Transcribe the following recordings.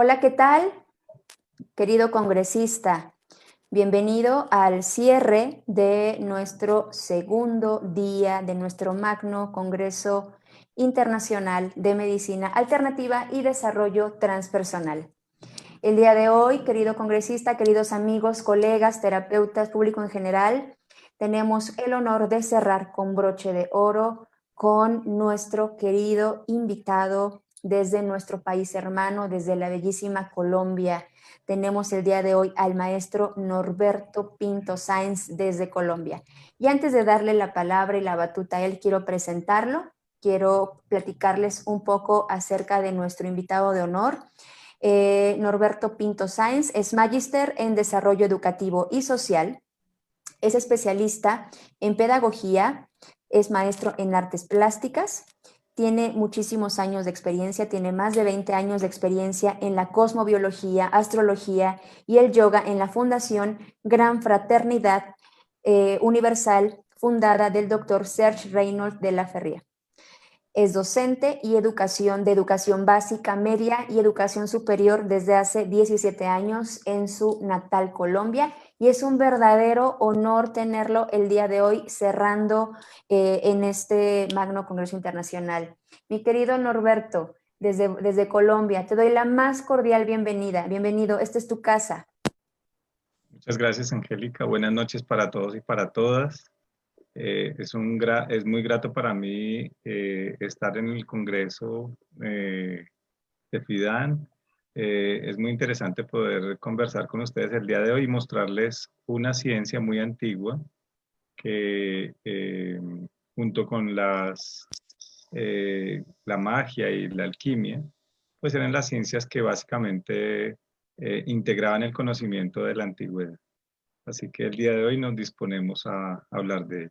Hola, ¿qué tal? Querido congresista, bienvenido al cierre de nuestro segundo día de nuestro Magno Congreso Internacional de Medicina Alternativa y Desarrollo Transpersonal. El día de hoy, querido congresista, queridos amigos, colegas, terapeutas, público en general, tenemos el honor de cerrar con broche de oro con nuestro querido invitado desde nuestro país hermano, desde la bellísima Colombia. Tenemos el día de hoy al maestro Norberto Pinto Sáenz desde Colombia. Y antes de darle la palabra y la batuta a él, quiero presentarlo, quiero platicarles un poco acerca de nuestro invitado de honor. Norberto Pinto Sáenz es magíster en Desarrollo Educativo y Social, es especialista en Pedagogía, es maestro en Artes Plásticas, tiene muchísimos años de experiencia, tiene más de 20 años de experiencia en la cosmobiología, astrología y el yoga en la Fundación Gran Fraternidad Universal, fundada del Dr. Serge Reynolds de la Ferrier. Es docente y de educación básica, media y educación superior desde hace 17 años en su natal Colombia, y es un verdadero honor tenerlo el día de hoy cerrando en este Magno Congreso Internacional. Mi querido Norberto, desde Colombia, te doy la más cordial bienvenida. Bienvenido, esta es tu casa. Muchas gracias, Angélica. Buenas noches para todos y para todas. Es muy grato para mí estar en el Congreso de FIDAN. Es muy interesante poder conversar con ustedes el día de hoy y mostrarles una ciencia muy antigua que junto con la magia y la alquimia, pues eran las ciencias que básicamente integraban el conocimiento de la antigüedad. Así que el día de hoy nos disponemos a hablar de ello.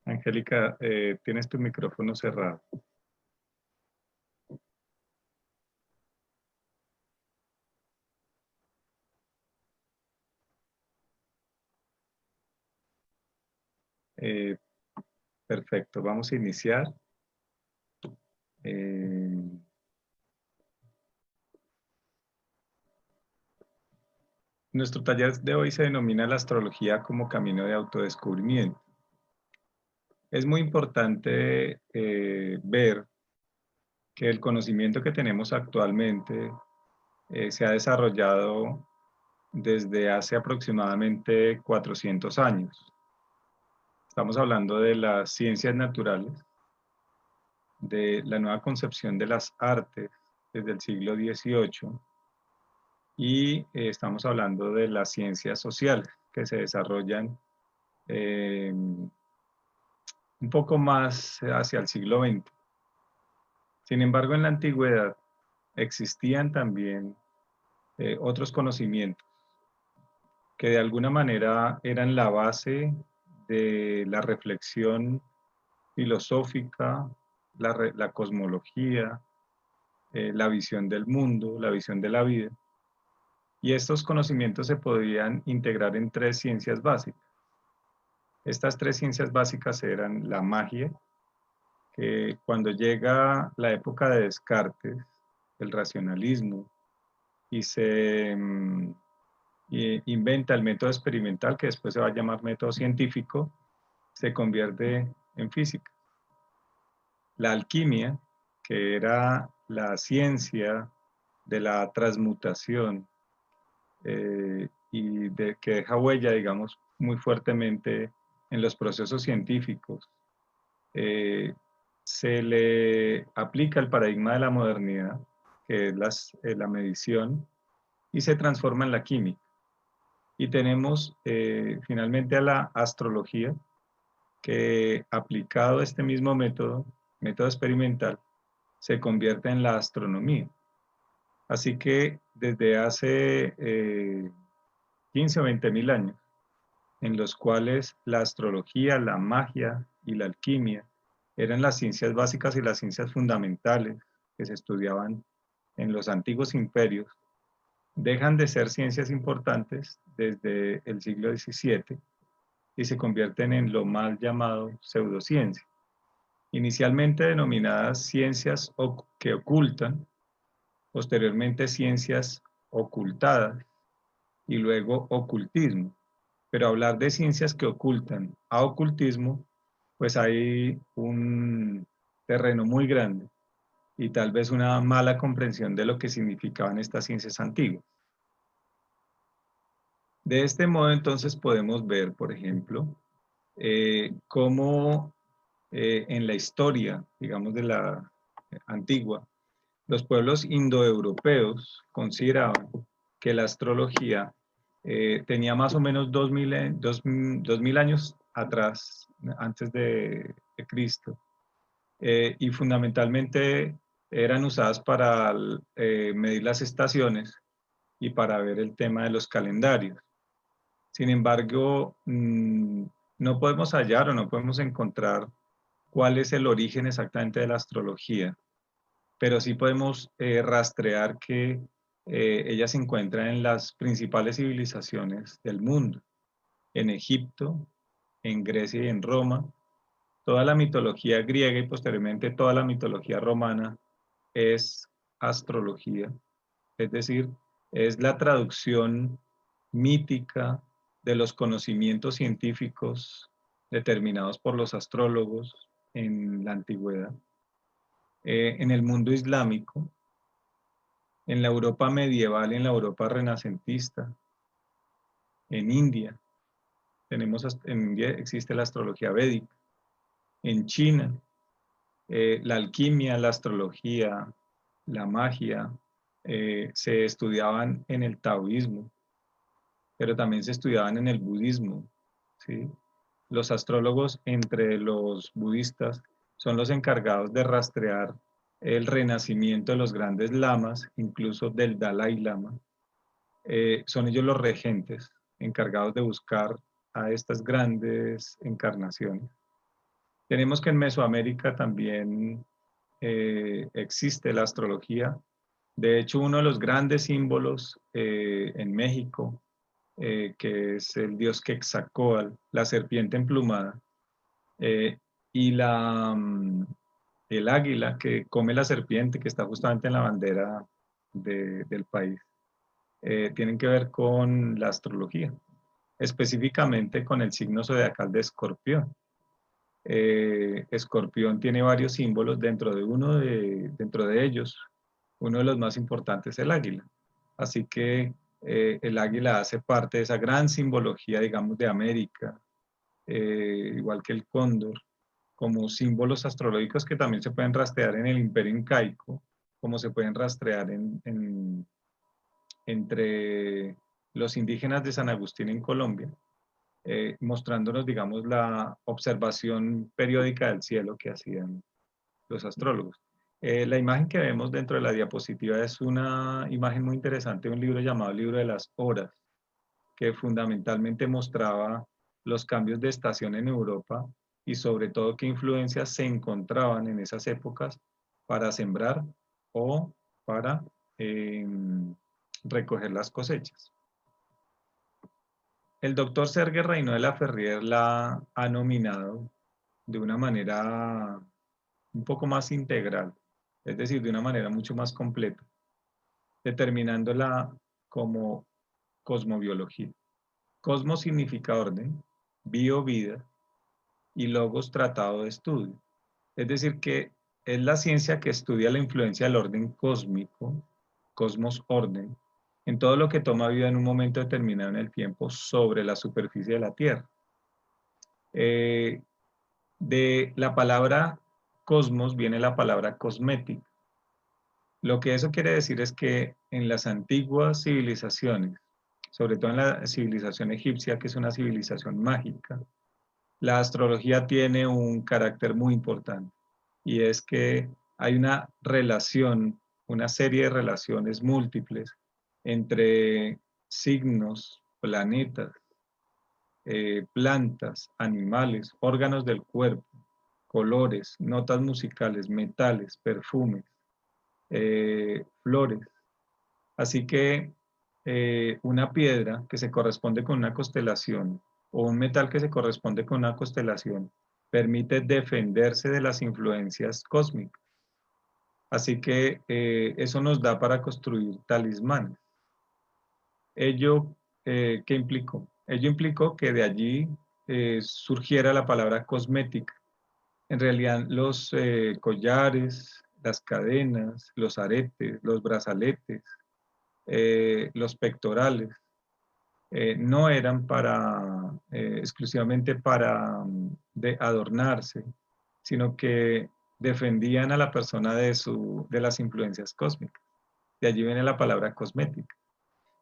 Angélica, tienes tu micrófono cerrado. Eh, perfecto, vamos a iniciar. Nuestro taller de hoy se denomina la astrología como camino de autodescubrimiento. Es muy importante ver que el conocimiento que tenemos actualmente se ha desarrollado desde hace aproximadamente 400 años. Estamos hablando de las ciencias naturales, de la nueva concepción de las artes desde el siglo XVIII y estamos hablando de las ciencias sociales que se desarrollan un poco más hacia el siglo XX. Sin embargo, en la antigüedad existían también otros conocimientos que de alguna manera eran la base de la reflexión filosófica, la cosmología, la visión del mundo, la visión de la vida. Y estos conocimientos se podían integrar en tres ciencias básicas. Estas tres ciencias básicas eran la magia, que cuando llega la época de Descartes, el racionalismo, y se inventa el método experimental, que después se va a llamar método científico, se convierte en física. La alquimia, que era la ciencia de la transmutación que deja huella, digamos, muy fuertemente en los procesos científicos, se le aplica el paradigma de la modernidad, que es la medición, y se transforma en la química. Y tenemos finalmente a la astrología, que aplicado este mismo método experimental, se convierte en la astronomía. Así que desde hace 15 o 20 mil años, en los cuales la astrología, la magia y la alquimia eran las ciencias básicas y las ciencias fundamentales que se estudiaban en los antiguos imperios, dejan de ser ciencias importantes desde el siglo XVII y se convierten en lo mal llamado pseudociencia, inicialmente denominadas ciencias que ocultan, posteriormente ciencias ocultadas y luego ocultismo. Pero hablar de ciencias que ocultan a ocultismo, pues hay un terreno muy grande y tal vez una mala comprensión de lo que significaban estas ciencias antiguas. De este modo, entonces, podemos ver, por ejemplo, cómo en la historia, digamos, de la antigua, los pueblos indoeuropeos consideraban que la astrología tenía más o menos 2000 años atrás, antes de Cristo, y fundamentalmente eran usadas para medir las estaciones y para ver el tema de los calendarios. Sin embargo, no podemos hallar o no podemos encontrar cuál es el origen exactamente de la astrología, pero sí podemos rastrear que ella se encuentra en las principales civilizaciones del mundo, en Egipto, en Grecia y en Roma. Toda la mitología griega y posteriormente toda la mitología romana es astrología, es decir, es la traducción mítica de los conocimientos científicos determinados por los astrólogos en la antigüedad. En el mundo islámico, en la Europa medieval y en la Europa renacentista, en India, en India existe la astrología védica, en China, la alquimia, la astrología, la magia, se estudiaban en el taoísmo, pero también se estudiaban en el budismo, ¿sí? Los astrólogos entre los budistas son los encargados de rastrear el renacimiento de los grandes lamas, incluso del Dalai Lama. Son ellos los regentes encargados de buscar a estas grandes encarnaciones. Tenemos que en Mesoamérica también existe la astrología. De hecho, uno de los grandes símbolos en México, que es el dios Quetzalcóatl, la serpiente emplumada, y el águila que come la serpiente, que está justamente en la bandera del país, tienen que ver con la astrología, específicamente con el signo zodiacal de Escorpión. Escorpión tiene varios símbolos, dentro de ellos, uno de los más importantes es el águila. Así que el águila hace parte de esa gran simbología, digamos, de América, igual que el cóndor, como símbolos astrológicos que también se pueden rastrear en el Imperio Incaico, como se pueden rastrear entre los indígenas de San Agustín en Colombia, mostrándonos, digamos, la observación periódica del cielo que hacían los astrólogos. La imagen que vemos dentro de la diapositiva es una imagen muy interesante de un libro llamado Libro de las Horas, que fundamentalmente mostraba los cambios de estación en Europa y sobre todo qué influencias se encontraban en esas épocas para sembrar o para recoger las cosechas. El doctor Serge Reynaud de la Ferrier la ha nominado de una manera un poco más integral, es decir, de una manera mucho más completa, determinándola como cosmobiología. Cosmos significa orden, bio vida y logos tratado de estudio. Es decir, que es la ciencia que estudia la influencia del orden cósmico, cosmos orden, en todo lo que toma vida en un momento determinado en el tiempo sobre la superficie de la Tierra. De la palabra cosmos viene la palabra cosmética. Lo que eso quiere decir es que en las antiguas civilizaciones, sobre todo en la civilización egipcia, que es una civilización mágica, la astrología tiene un carácter muy importante y es que hay una relación, una serie de relaciones múltiples entre signos, planetas, plantas, animales, órganos del cuerpo, colores, notas musicales, metales, perfumes, flores. Así que una piedra que se corresponde con una constelación o un metal que se corresponde con una constelación permite defenderse de las influencias cósmicas. Así que eso nos da para construir talismanes. Ello, ¿qué implicó? Ello implicó que de allí surgiera la palabra cosmética. En realidad los collares, las cadenas, los aretes, los brazaletes, los pectorales, no eran exclusivamente para adornarse, sino que defendían a la persona de las influencias cósmicas. De allí viene la palabra cosmética.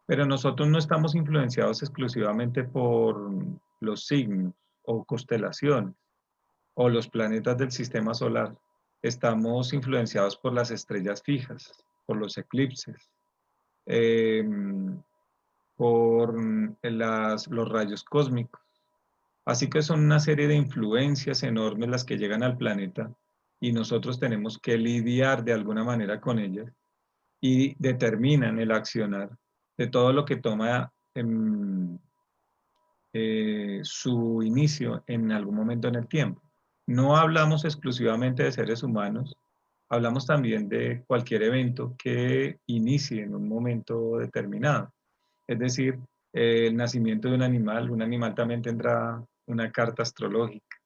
Pero nosotros no estamos influenciados exclusivamente por los signos o constelaciones o los planetas del sistema solar. Estamos influenciados por las estrellas fijas, por los eclipses, eh, por los rayos cósmicos. Así que son una serie de influencias enormes las que llegan al planeta y nosotros tenemos que lidiar de alguna manera con ellas y determinan el accionar de todo lo que toma su inicio en algún momento en el tiempo. No hablamos exclusivamente de seres humanos, hablamos también de cualquier evento que inicie en un momento determinado. Es decir, el nacimiento de un animal también tendrá una carta astrológica.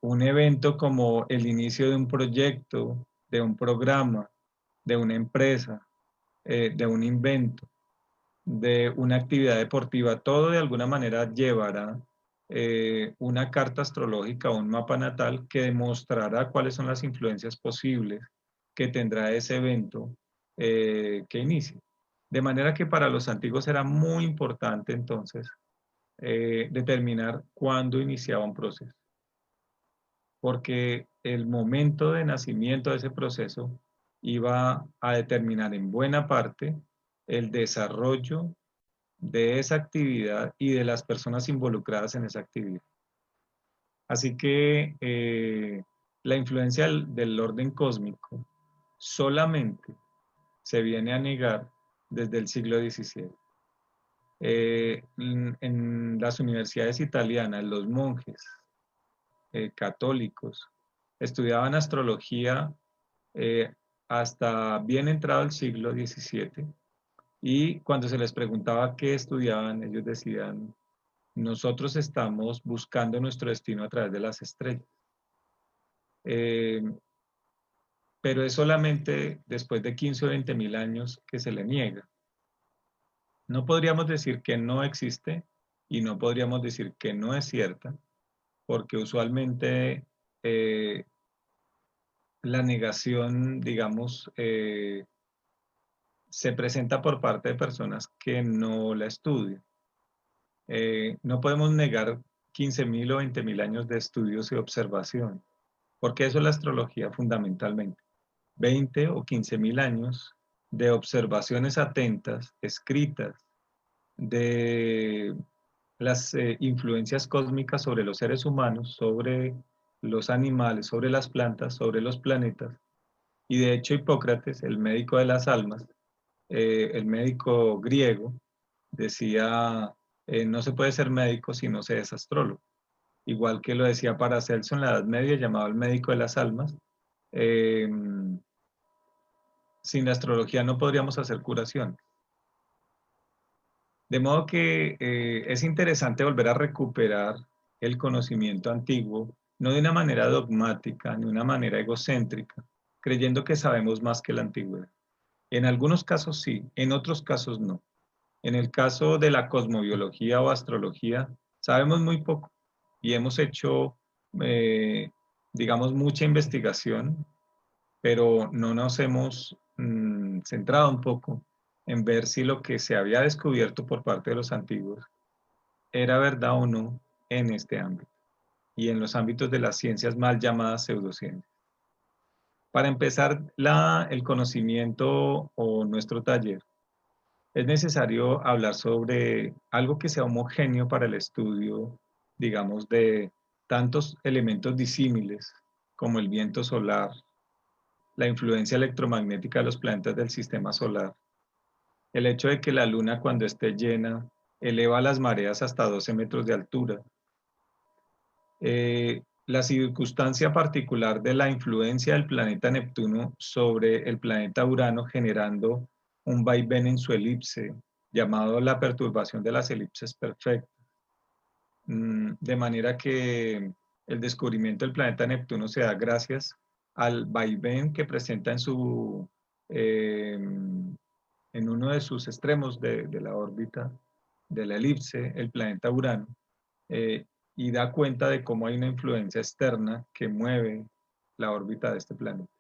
Un evento como el inicio de un proyecto, de un programa, de una empresa, de un invento, de una actividad deportiva, todo de alguna manera llevará una carta astrológica o un mapa natal que demostrará cuáles son las influencias posibles que tendrá ese evento que inicie. De manera que para los antiguos era muy importante entonces determinar cuándo iniciaba un proceso, porque el momento de nacimiento de ese proceso iba a determinar en buena parte el desarrollo de esa actividad y de las personas involucradas en esa actividad. Así que la influencia del orden cósmico solamente se viene a negar desde el siglo XVII. En las universidades italianas, los monjes católicos estudiaban astrología hasta bien entrado el siglo XVII, y cuando se les preguntaba qué estudiaban, ellos decían: nosotros estamos buscando nuestro destino a través de las estrellas. Pero es solamente después de 15 o 20 mil años que se le niega. No podríamos decir que no existe y no podríamos decir que no es cierta, porque usualmente la negación, digamos, se presenta por parte de personas que no la estudian. No podemos negar 15.000 o 20.000 años de estudios y observación, porque eso es la astrología fundamentalmente. 20 o 15.000 años de observaciones atentas, escritas, de las influencias cósmicas sobre los seres humanos, sobre los animales, sobre las plantas, sobre los planetas. Y de hecho Hipócrates, el médico de las almas, el médico griego, decía: no se puede ser médico si no se es astrólogo. Igual que lo decía Paracelso en la Edad Media, llamado el médico de las almas. Sin la astrología no podríamos hacer curación. De modo que es interesante volver a recuperar el conocimiento antiguo, no de una manera dogmática, ni de una manera egocéntrica, creyendo que sabemos más que la antigüedad. En algunos casos sí, en otros casos no. En el caso de la cosmobiología o astrología, sabemos muy poco y hemos hecho, digamos, mucha investigación, pero no nos hemos centrado un poco en ver si lo que se había descubierto por parte de los antiguos era verdad o no en este ámbito y en los ámbitos de las ciencias mal llamadas pseudociencias. Para empezar el conocimiento o nuestro taller, es necesario hablar sobre algo que sea homogéneo para el estudio, digamos, de tantos elementos disímiles como el viento solar, la influencia electromagnética de los planetas del sistema solar, el hecho de que la luna cuando esté llena eleva las mareas hasta 12 metros de altura, la circunstancia particular de la influencia del planeta Neptuno sobre el planeta Urano generando un vaivén en su elipse, llamado la perturbación de las elipses perfectas. De manera que el descubrimiento del planeta Neptuno se da gracias al vaivén que presenta en uno de sus extremos de la órbita de la elipse, el planeta Urano, eh, y da cuenta de cómo hay una influencia externa que mueve la órbita de este planeta.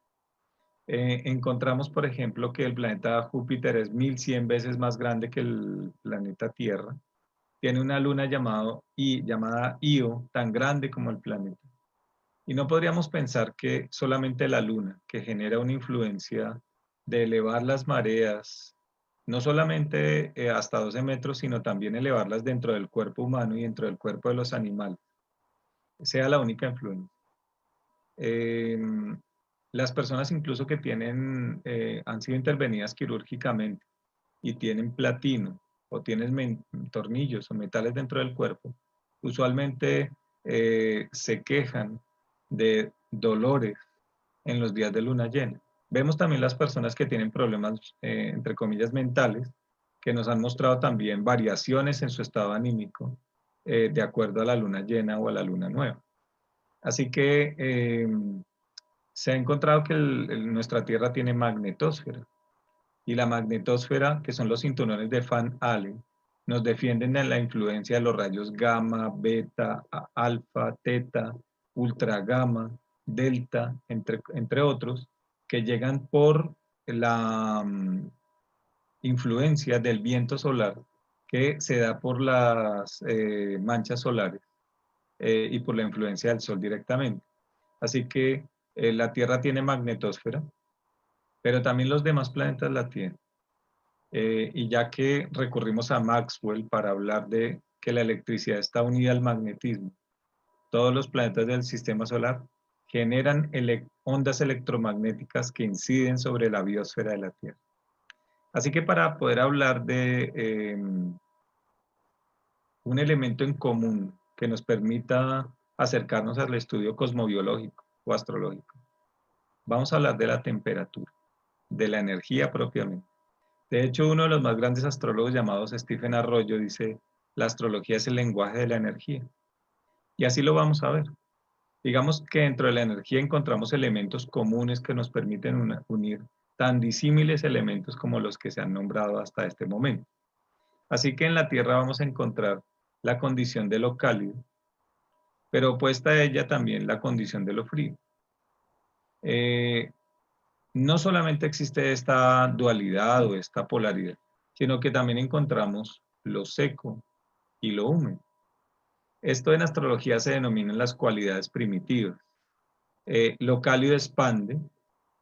Encontramos, por ejemplo, que el planeta Júpiter es 1100 veces más grande que el planeta Tierra. Tiene una luna llamada Io, tan grande como el planeta. Y no podríamos pensar que solamente la luna, que genera una influencia de elevar las mareas, no solamente hasta 12 metros, sino también elevarlas dentro del cuerpo humano y dentro del cuerpo de los animales, sea la única influencia. Eh, las personas incluso que han sido intervenidas quirúrgicamente y tienen platino o tienen tornillos o metales dentro del cuerpo, usualmente se quejan de dolores en los días de luna llena. Vemos también las personas que tienen problemas, entre comillas, mentales, que nos han mostrado también variaciones en su estado anímico de acuerdo a la luna llena o a la luna nueva. Así que se ha encontrado que nuestra Tierra tiene magnetosfera y la magnetosfera, que son los cinturones de Van Allen, nos defienden de la influencia de los rayos gamma, beta, alfa, teta, ultra gamma, delta, entre otros, que llegan por la influencia del viento solar que se da por las manchas solares y por la influencia del Sol directamente. Así que la Tierra tiene magnetosfera, pero también los demás planetas la tienen. Y ya que recurrimos a Maxwell para hablar de que la electricidad está unida al magnetismo, todos los planetas del sistema solar generan ondas electromagnéticas que inciden sobre la biosfera de la Tierra. Así que para poder hablar de un elemento en común que nos permita acercarnos al estudio cosmobiológico o astrológico, vamos a hablar de la temperatura, de la energía propiamente. De hecho, uno de los más grandes astrólogos llamados Stephen Arroyo dice, la astrología es el lenguaje de la energía. Y así lo vamos a ver. Digamos que dentro de la energía encontramos elementos comunes que nos permiten unir tan disímiles elementos como los que se han nombrado hasta este momento. Así que en la Tierra vamos a encontrar la condición de lo cálido, pero opuesta a ella también la condición de lo frío. No solamente existe esta dualidad o esta polaridad, sino que también encontramos lo seco y lo húmedo. Esto en astrología se denominan las cualidades primitivas. Lo cálido expande,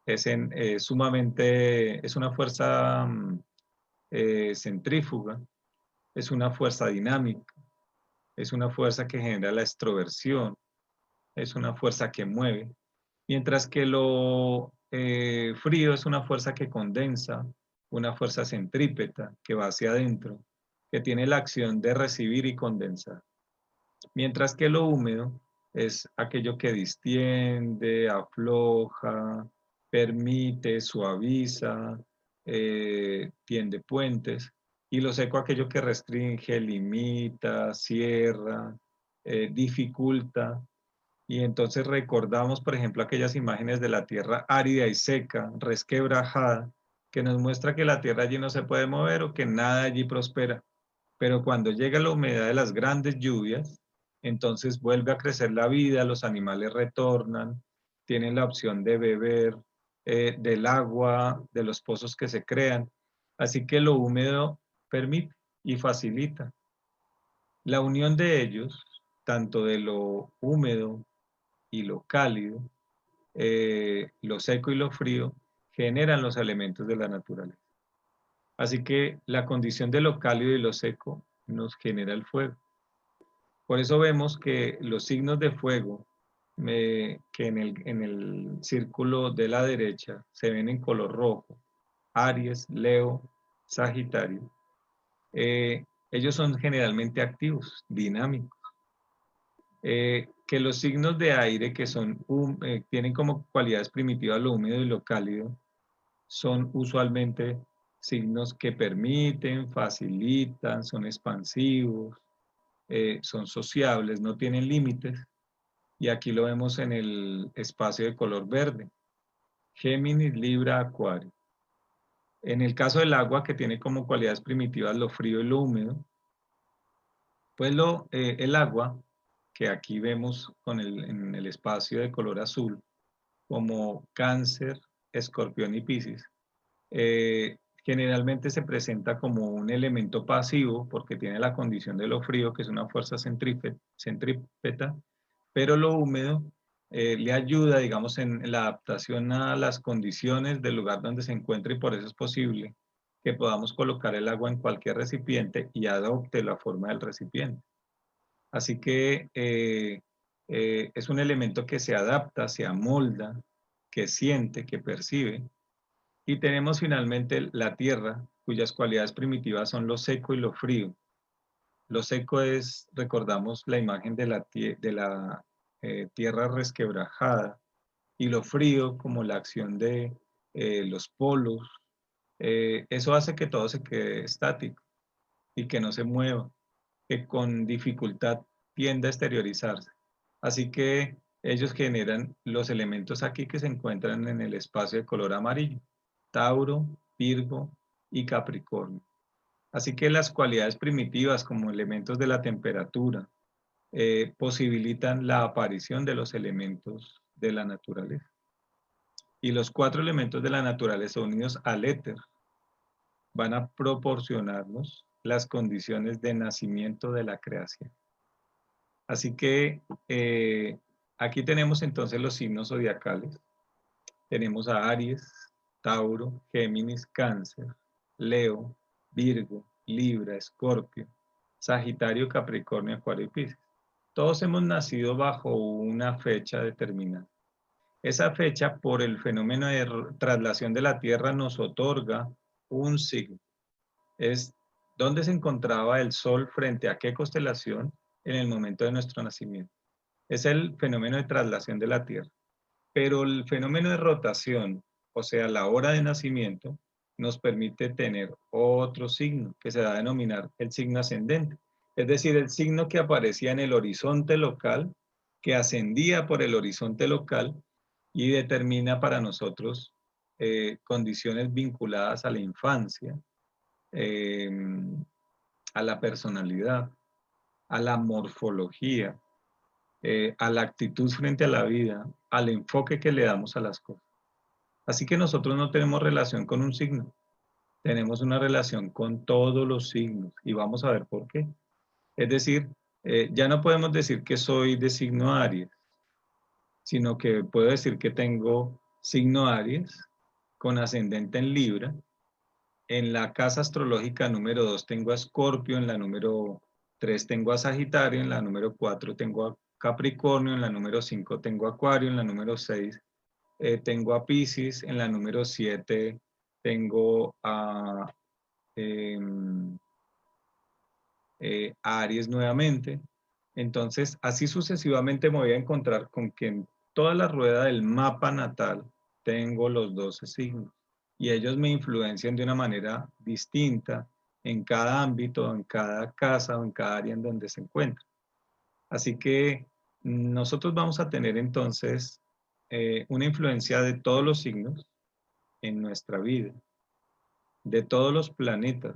es una fuerza centrífuga, es una fuerza dinámica, es una fuerza que genera la extroversión, es una fuerza que mueve, mientras que lo frío es una fuerza que condensa, una fuerza centrípeta que va hacia adentro, que tiene la acción de recibir y condensar. Mientras que lo húmedo es aquello que distiende, afloja, permite, suaviza, tiende puentes, y lo seco aquello que restringe, limita, cierra, dificulta. Y entonces recordamos, por ejemplo, aquellas imágenes de la tierra árida y seca, resquebrajada, que nos muestra que la tierra allí no se puede mover o que nada allí prospera. Pero cuando llega la humedad de las grandes lluvias, entonces vuelve a crecer la vida, los animales retornan, tienen la opción de beber del agua, de los pozos que se crean. Así que lo húmedo permite y facilita. La unión de ellos, tanto de lo húmedo y lo cálido, lo seco y lo frío, generan los elementos de la naturaleza. Así que la condición de lo cálido y lo seco nos genera el fuego. Por eso vemos que los signos de fuego que en el círculo de la derecha se ven en color rojo, Aries, Leo, Sagitario, ellos son generalmente activos, dinámicos. Que los signos de aire que tienen como cualidades primitivas lo húmedo y lo cálido, son usualmente signos que permiten, facilitan, son expansivos, son sociables, no tienen límites. Y aquí lo vemos en el espacio de color verde. Géminis, Libra, Acuario. En el caso del agua, que tiene como cualidades primitivas lo frío y lo húmedo, pues el agua, que aquí vemos en el espacio de color azul, como Cáncer, Escorpión y Piscis, eh, generalmente se presenta como un elemento pasivo porque tiene la condición de lo frío, que es una fuerza centrípeta, pero lo húmedo le ayuda, digamos, en la adaptación a las condiciones del lugar donde se encuentra y por eso es posible que podamos colocar el agua en cualquier recipiente y adopte la forma del recipiente. Así que es un elemento que se adapta, se amolda, que siente, que percibe. Y tenemos finalmente la tierra, cuyas cualidades primitivas son lo seco y lo frío. Lo seco es, recordamos, la imagen de la tierra resquebrajada, y lo frío como la acción de los polos. Eso hace que todo se quede estático y que no se mueva, que con dificultad tiende a exteriorizarse. Así que ellos generan los elementos aquí que se encuentran en el espacio de color amarillo: Tauro, Virgo y Capricornio. Así que las cualidades primitivas como elementos de la temperatura posibilitan la aparición de los elementos de la naturaleza. Y los 4 elementos de la naturaleza unidos al éter van a proporcionarnos las condiciones de nacimiento de la creación. Así que aquí tenemos entonces los signos zodiacales. Tenemos a Aries, Tauro, Géminis, Cáncer, Leo, Virgo, Libra, Escorpio, Sagitario, Capricornio, Acuario y Piscis. Todos hemos nacido bajo una fecha determinada. Esa fecha, por el fenómeno de traslación de la Tierra, nos otorga un signo. Es dónde se encontraba el Sol frente a qué constelación en el momento de nuestro nacimiento. Es el fenómeno de traslación de la Tierra. Pero el fenómeno de rotación, o sea, la hora de nacimiento, nos permite tener otro signo que se va a denominar el signo ascendente. Es decir, el signo que aparecía en el horizonte local, que ascendía por el horizonte local y determina para nosotros condiciones vinculadas a la infancia, eh, a la personalidad, a la morfología, a la actitud frente a la vida, al enfoque que le damos a las cosas. Así que nosotros no tenemos relación con un signo, tenemos una relación con todos los signos y vamos a ver por qué. Es decir, ya no podemos decir que soy de signo Aries, sino que puedo decir que tengo signo Aries con ascendente en Libra. En la casa astrológica número 2 tengo a Escorpio, en la número 3 tengo a Sagitario, en la número 4 tengo a Capricornio, en la número 5 tengo a Acuario, en la número 6 tengo a Piscis, en la número 7 tengo a Aries nuevamente. Entonces, así sucesivamente me voy a encontrar con que en toda la rueda del mapa natal tengo los 12 signos y ellos me influencian de una manera distinta en cada ámbito, en cada casa o en cada área en donde se encuentran. Así que nosotros vamos a tener entonces una influencia de todos los signos en nuestra vida, de todos los planetas,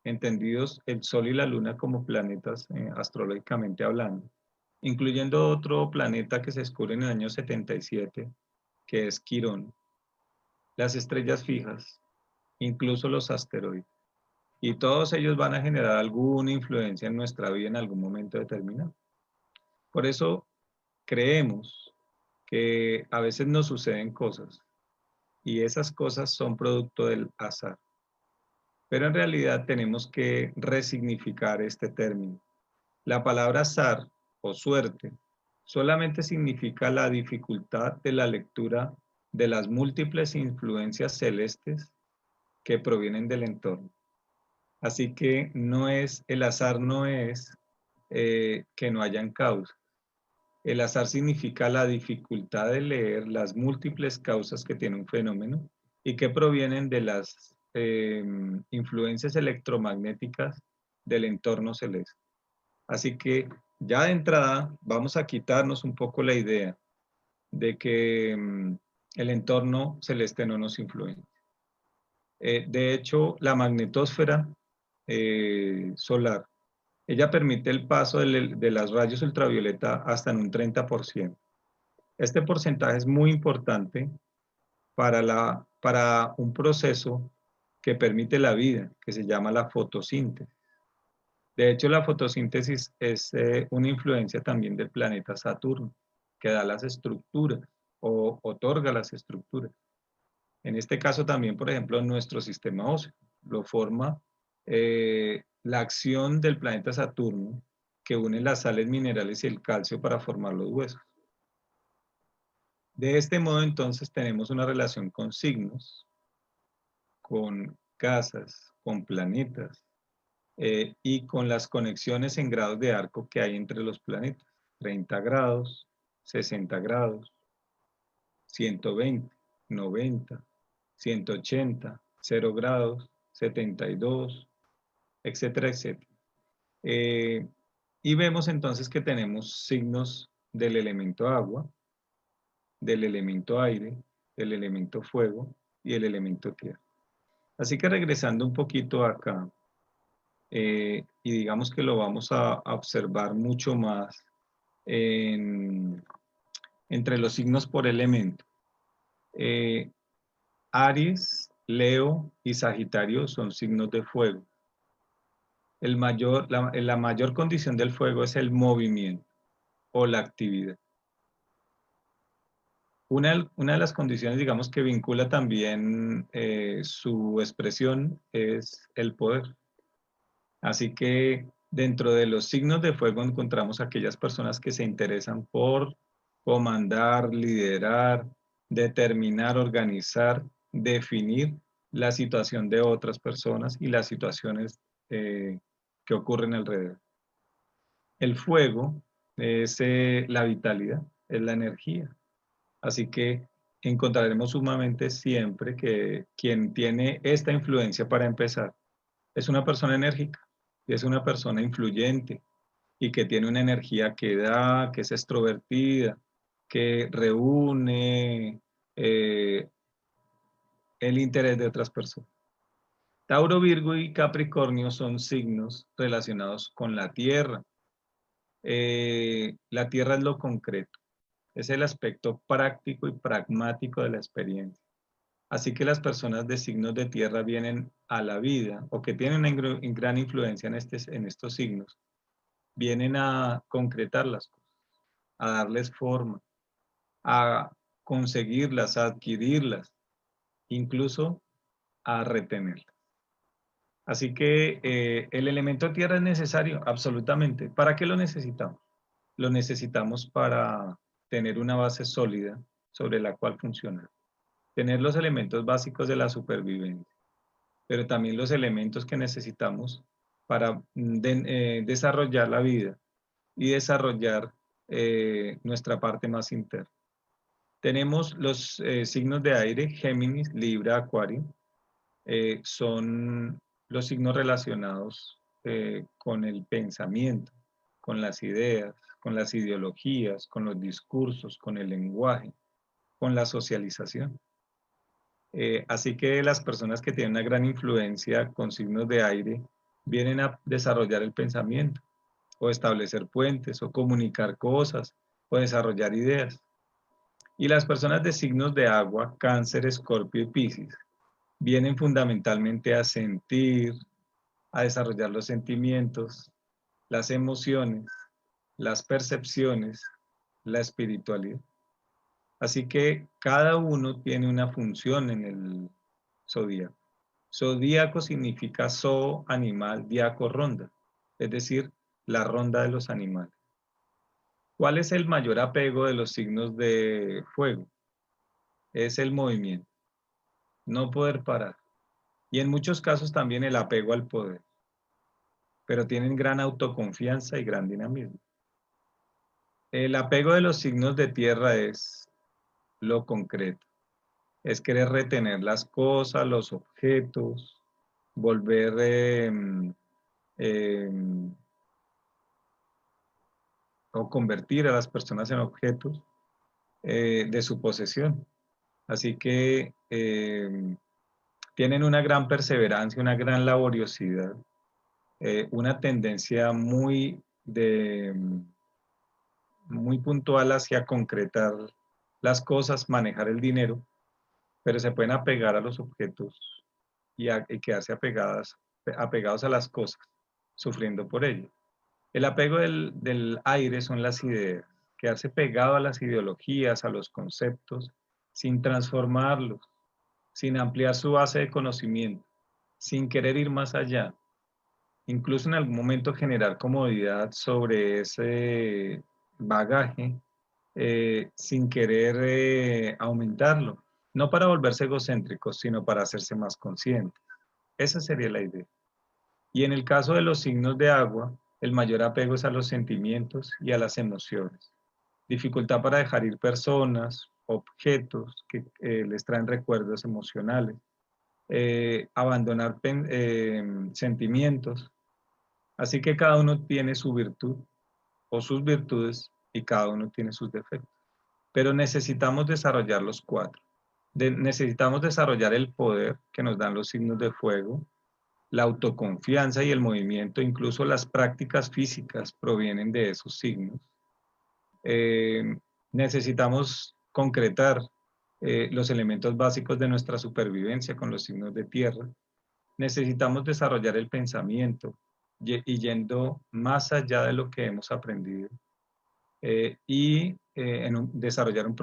entendidos el Sol y la Luna como planetas astrológicamente hablando, incluyendo otro planeta que se descubre en el año 77, que es Quirón, las estrellas fijas, incluso los asteroides. Y todos ellos van a generar alguna influencia en nuestra vida en algún momento determinado. Por eso creemos que a veces nos suceden cosas y esas cosas son producto del azar. pero en realidad tenemos que resignificar este término. La palabra azar o suerte solamente significa la dificultad de la lectura de las múltiples influencias celestes que provienen del entorno. Así que el azar no es que no hayan causas. El azar significa la dificultad de leer las múltiples causas que tiene un fenómeno y que provienen de las influencias electromagnéticas del entorno celeste. Así que ya de entrada vamos a quitarnos un poco la idea de que el entorno celeste no nos influencia. De hecho, la magnetosfera solar, ella permite el paso de las rayos ultravioleta hasta en un 30%. Este porcentaje es muy importante para un proceso que permite la vida, que se llama la fotosíntesis. De hecho, la fotosíntesis es una influencia también del planeta Saturno, que da las estructuras o otorga las estructuras. En este caso también, por ejemplo, nuestro sistema óseo lo forma la acción del planeta Saturno, que une las sales minerales y el calcio para formar los huesos. De este modo, entonces, tenemos una relación con signos, con casas, con planetas, y con las conexiones en grados de arco que hay entre los planetas. 30 grados, 60 grados, 120, 90, 180, 0 grados, 72, etcétera, etcétera. Y vemos entonces que tenemos signos del elemento agua, del elemento aire, del elemento fuego y el elemento tierra. Así que regresando un poquito acá, y digamos que lo vamos a observar mucho más entre los signos por elemento. Aries, Leo y Sagitario son signos de fuego. La mayor condición del fuego es el movimiento o la actividad. Una de las condiciones, digamos, que vincula también su expresión es el poder. Así que dentro de los signos de fuego encontramos aquellas personas que se interesan por comandar, liderar, determinar, organizar, definir la situación de otras personas y las situaciones que ocurren alrededor. El fuego es la vitalidad, es la energía. Así que encontraremos sumamente siempre que quien tiene esta influencia para empezar es una persona enérgica y es una persona influyente y que tiene una energía que da, que es extrovertida, que reúne el interés de otras personas. Tauro, Virgo y Capricornio son signos relacionados con la tierra. La tierra es lo concreto, es el aspecto práctico y pragmático de la experiencia. Así que las personas de signos de tierra vienen a la vida o que tienen una gran influencia en estos signos, vienen a concretar las cosas, a darles forma, a conseguirlas, a adquirirlas, incluso a retenerlas. Así que el elemento tierra es necesario, absolutamente. ¿Para qué lo necesitamos? Lo necesitamos para tener una base sólida sobre la cual funcionar. Tener los elementos básicos de la supervivencia, pero también los elementos que necesitamos para desarrollar la vida y desarrollar nuestra parte más interna. Tenemos los signos de aire, Géminis, Libra, Acuario, son los signos relacionados con el pensamiento, con las ideas, con las ideologías, con los discursos, con el lenguaje, con la socialización. Así que las personas que tienen una gran influencia con signos de aire vienen a desarrollar el pensamiento, o establecer puentes, o comunicar cosas, o desarrollar ideas. Y las personas de signos de agua, Cáncer, Escorpio y Piscis, vienen fundamentalmente a sentir, a desarrollar los sentimientos, las emociones, las percepciones, la espiritualidad. Así que cada uno tiene una función en el zodíaco. Zodíaco significa zoo, animal, diaco, ronda, es decir, la ronda de los animales. ¿Cuál es el mayor apego de los signos de fuego? Es el movimiento, no poder parar. Y en muchos casos también el apego al poder, pero tienen gran autoconfianza y gran dinamismo. El apego de los signos de tierra es lo concreto, es querer retener las cosas, los objetos, volver o convertir a las personas en objetos de su posesión. Así que tienen una gran perseverancia, una gran laboriosidad, una tendencia muy puntual hacia concretar las cosas, manejar el dinero, pero se pueden apegar a los objetos y quedarse apegados a las cosas, sufriendo por ello. El apego del aire son las ideas, quedarse pegado a las ideologías, a los conceptos, sin transformarlos, sin ampliar su base de conocimiento, sin querer ir más allá, incluso en algún momento generar comodidad sobre ese bagaje, sin querer aumentarlo, no para volverse egocéntricos, sino para hacerse más conscientes. Esa sería la idea. Y en el caso de los signos de agua, el mayor apego es a los sentimientos y a las emociones. Dificultad para dejar ir personas, objetos que les traen recuerdos emocionales, abandonar sentimientos. Así que cada uno tiene su virtud o sus virtudes y cada uno tiene sus defectos. Pero necesitamos desarrollar los cuatro. Necesitamos desarrollar el poder que nos dan los signos de fuego, la autoconfianza y el movimiento, incluso las prácticas físicas provienen de esos signos. Necesitamos concretar los elementos básicos de nuestra supervivencia con los signos de tierra. Necesitamos desarrollar el pensamiento y yendo más allá de lo que hemos aprendido. Desarrollar un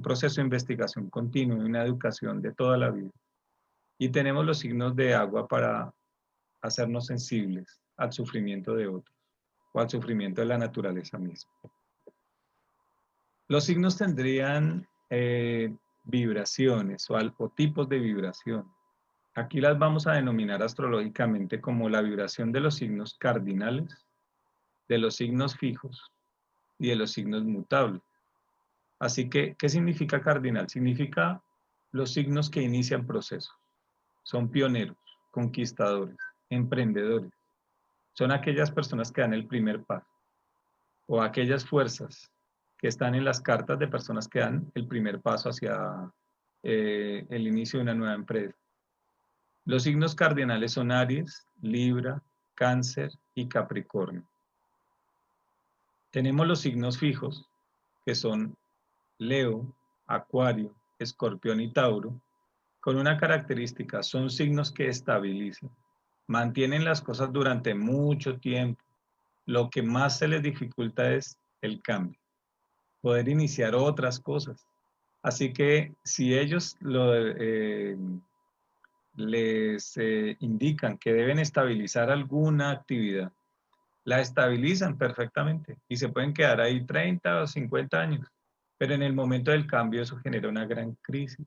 proceso de investigación continua y una educación de toda la vida. Y tenemos los signos de agua para hacernos sensibles al sufrimiento de otros o al sufrimiento de la naturaleza misma. Los signos tendrían vibraciones o tipos de vibración. Aquí las vamos a denominar astrológicamente como la vibración de los signos cardinales, de los signos fijos y de los signos mutables. Así que, ¿qué significa cardinal? Significa los signos que inician procesos. Son pioneros, conquistadores, emprendedores. Son aquellas personas que dan el primer paso o aquellas fuerzas que están en las cartas de personas que dan el primer paso hacia el inicio de una nueva empresa. Los signos cardinales son Aries, Libra, Cáncer y Capricornio. Tenemos los signos fijos, que son Leo, Acuario, Escorpión y Tauro, con una característica: son signos que estabilizan, mantienen las cosas durante mucho tiempo. Lo que más se les dificulta es el cambio, poder iniciar otras cosas. Así que si ellos les indican que deben estabilizar alguna actividad, la estabilizan perfectamente y se pueden quedar ahí 30 o 50 años. Pero en el momento del cambio eso genera una gran crisis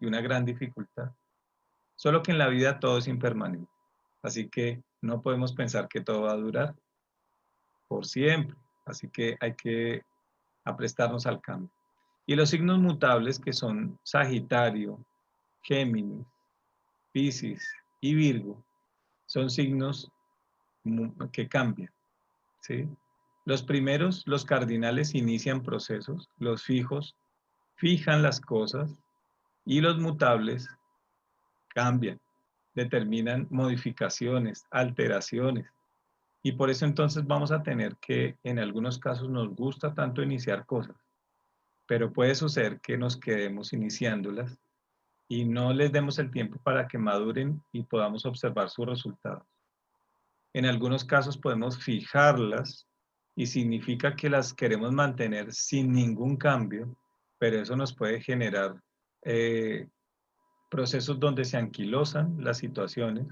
y una gran dificultad. Solo que en la vida todo es impermanente. Así que no podemos pensar que todo va a durar por siempre. Así que hay que aprestarnos al cambio. Y los signos mutables, que son Sagitario, Géminis, Piscis y Virgo, son signos que cambian, ¿sí? Los primeros, los cardinales, inician procesos, los fijos fijan las cosas y los mutables cambian, determinan modificaciones, alteraciones. Y por eso entonces vamos a tener que, en algunos casos nos gusta tanto iniciar cosas, pero puede suceder que nos quedemos iniciándolas y no les demos el tiempo para que maduren y podamos observar sus resultados. En algunos casos podemos fijarlas y significa que las queremos mantener sin ningún cambio, pero eso nos puede generar procesos donde se anquilosan las situaciones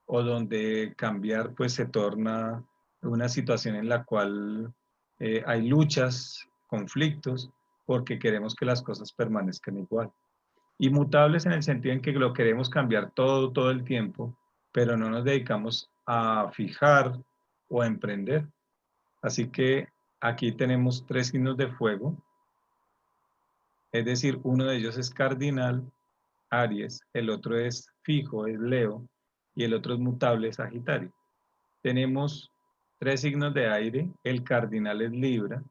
o donde cambiar pues se torna una situación en la cual hay luchas, conflictos, porque queremos que las cosas permanezcan igual. Inmutables en el sentido en que lo queremos cambiar todo el tiempo, pero no nos dedicamos a fijar o a emprender. Así que aquí tenemos 3 signos de fuego, es decir, uno de ellos es cardinal, Aries, el otro es fijo, es Leo, y el otro es mutable, Sagitario. Tenemos 3 signos de aire, el cardinal es Libra,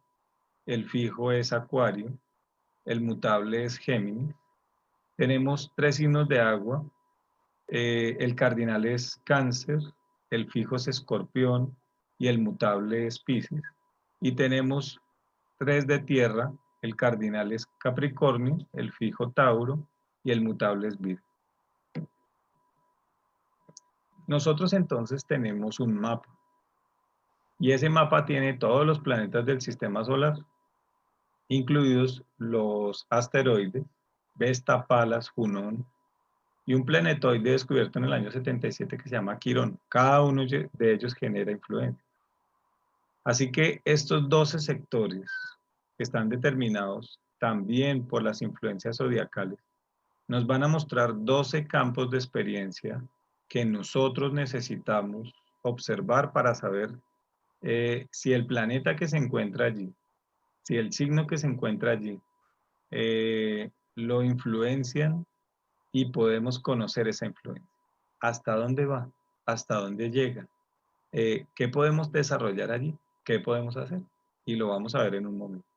el fijo es Acuario, el mutable es Géminis. Tenemos 3 signos de agua, el cardinal es Cáncer, el fijo es Escorpión y el mutable es Piscis. Y tenemos 3 de tierra, el cardinal es Capricornio, el fijo Tauro y el mutable es Virgo. Nosotros entonces tenemos un mapa y ese mapa tiene todos los planetas del sistema solar, incluidos los asteroides, Vesta, Palas, Junón, y un planetoide descubierto en el año 77 que se llama Quirón. Cada uno de ellos genera influencia. Así que estos 12 sectores que están determinados también por las influencias zodiacales, nos van a mostrar 12 campos de experiencia que nosotros necesitamos observar para saber si el planeta que se encuentra allí, si el signo que se encuentra allí, lo influencian y podemos conocer esa influencia. ¿Hasta dónde va? ¿Hasta dónde llega? ¿Qué podemos desarrollar allí? ¿Qué podemos hacer? Y lo vamos a ver en un momento.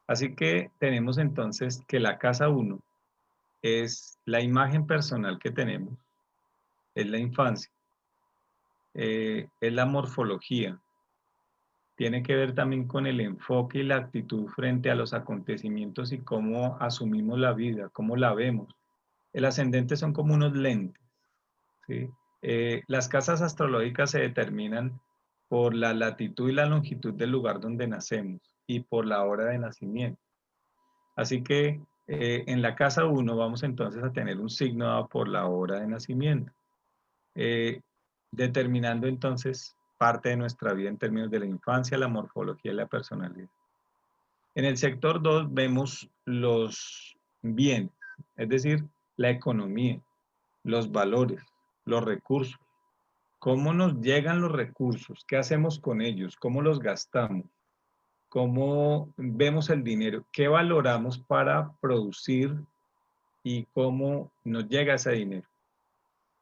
Así que tenemos entonces que la casa 1 es la imagen personal que tenemos, es la infancia, es la morfología, tiene que ver también con el enfoque y la actitud frente a los acontecimientos y cómo asumimos la vida, cómo la vemos. El ascendente son como unos lentes, ¿sí? Las casas astrológicas se determinan por la latitud y la longitud del lugar donde nacemos y por la hora de nacimiento. Así que en la casa 1 vamos entonces a tener un signo dado por la hora de nacimiento, determinando entonces parte de nuestra vida en términos de la infancia, la morfología y la personalidad. En el sector 2 vemos los bienes, es decir, la economía, los valores, los recursos, cómo nos llegan los recursos, qué hacemos con ellos, cómo los gastamos, cómo vemos el dinero, qué valoramos para producir y cómo nos llega ese dinero.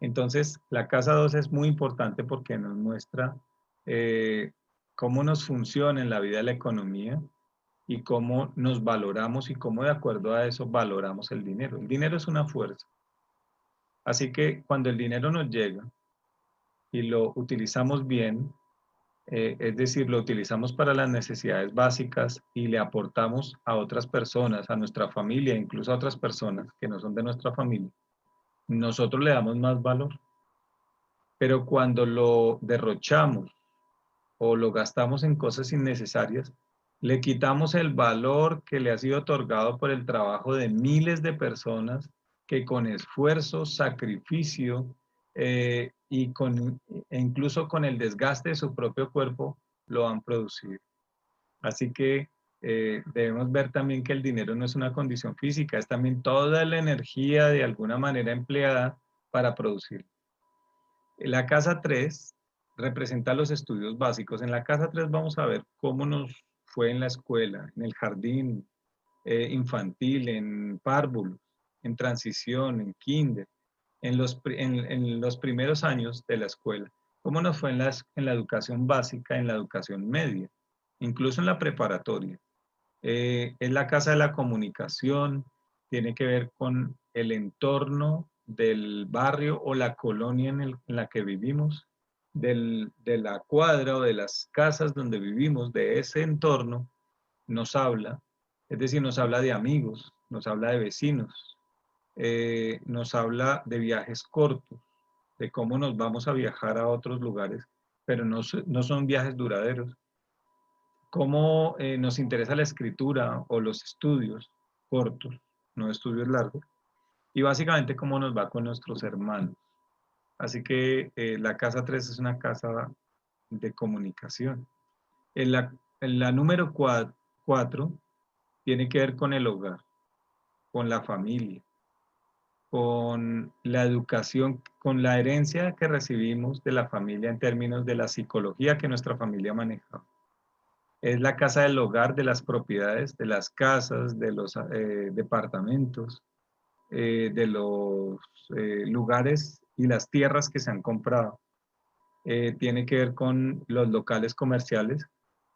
Entonces, la casa 2 es muy importante porque nos muestra cómo nos funciona en la vida la economía y cómo nos valoramos y cómo de acuerdo a eso valoramos el dinero. El dinero es una fuerza. Así que cuando el dinero nos llega y lo utilizamos bien, es decir, lo utilizamos para las necesidades básicas y le aportamos a otras personas, a nuestra familia, incluso a otras personas que no son de nuestra familia, nosotros le damos más valor. Pero cuando lo derrochamos o lo gastamos en cosas innecesarias, le quitamos el valor que le ha sido otorgado por el trabajo de miles de personas que con esfuerzo, sacrificio e incluso con el desgaste de su propio cuerpo lo han producido. Así que debemos ver también que el dinero no es una condición física, es también toda la energía de alguna manera empleada para producir. La casa 3 representa los estudios básicos. En la casa 3 vamos a ver cómo nos fue en la escuela, en el jardín infantil, en párvulos, en transición, en kinder, en los primeros años de la escuela. Cómo nos fue en la educación básica, en la educación media, incluso en la preparatoria. Es la casa de la comunicación, tiene que ver con el entorno del barrio o la colonia en la que vivimos, de la cuadra o de las casas donde vivimos, de ese entorno, nos habla, es decir, nos habla de amigos, nos habla de vecinos, nos habla de viajes cortos, de cómo nos vamos a viajar a otros lugares, pero no son viajes duraderos, cómo nos interesa la escritura o los estudios cortos, no estudios largos, y básicamente cómo nos va con nuestros hermanos. Así que la casa 3 es una casa de comunicación. En la número 4 tiene que ver con el hogar, con la familia, con la educación, con la herencia que recibimos de la familia en términos de la psicología que nuestra familia maneja. Es la casa del hogar, de las propiedades, de las casas, de los departamentos, de los lugares y las tierras que se han comprado. Tiene que ver con los locales comerciales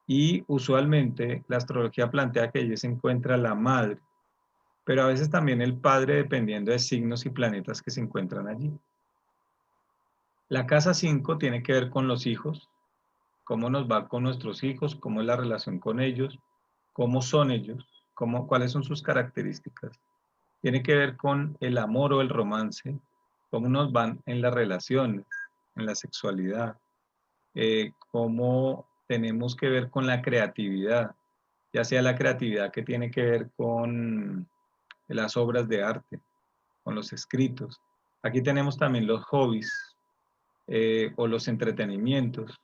y usualmente la astrología plantea que allí se encuentra la madre, pero a veces también el padre dependiendo de signos y planetas que se encuentran allí. La casa 5 tiene que ver con los hijos, cómo nos va con nuestros hijos, cómo es la relación con ellos, cómo son ellos, cuáles son sus características. Tiene que ver con el amor o el romance, cómo nos van en las relaciones, en la sexualidad, cómo tenemos que ver con la creatividad, ya sea la creatividad que tiene que ver con las obras de arte, con los escritos. Aquí tenemos también los hobbies o los entretenimientos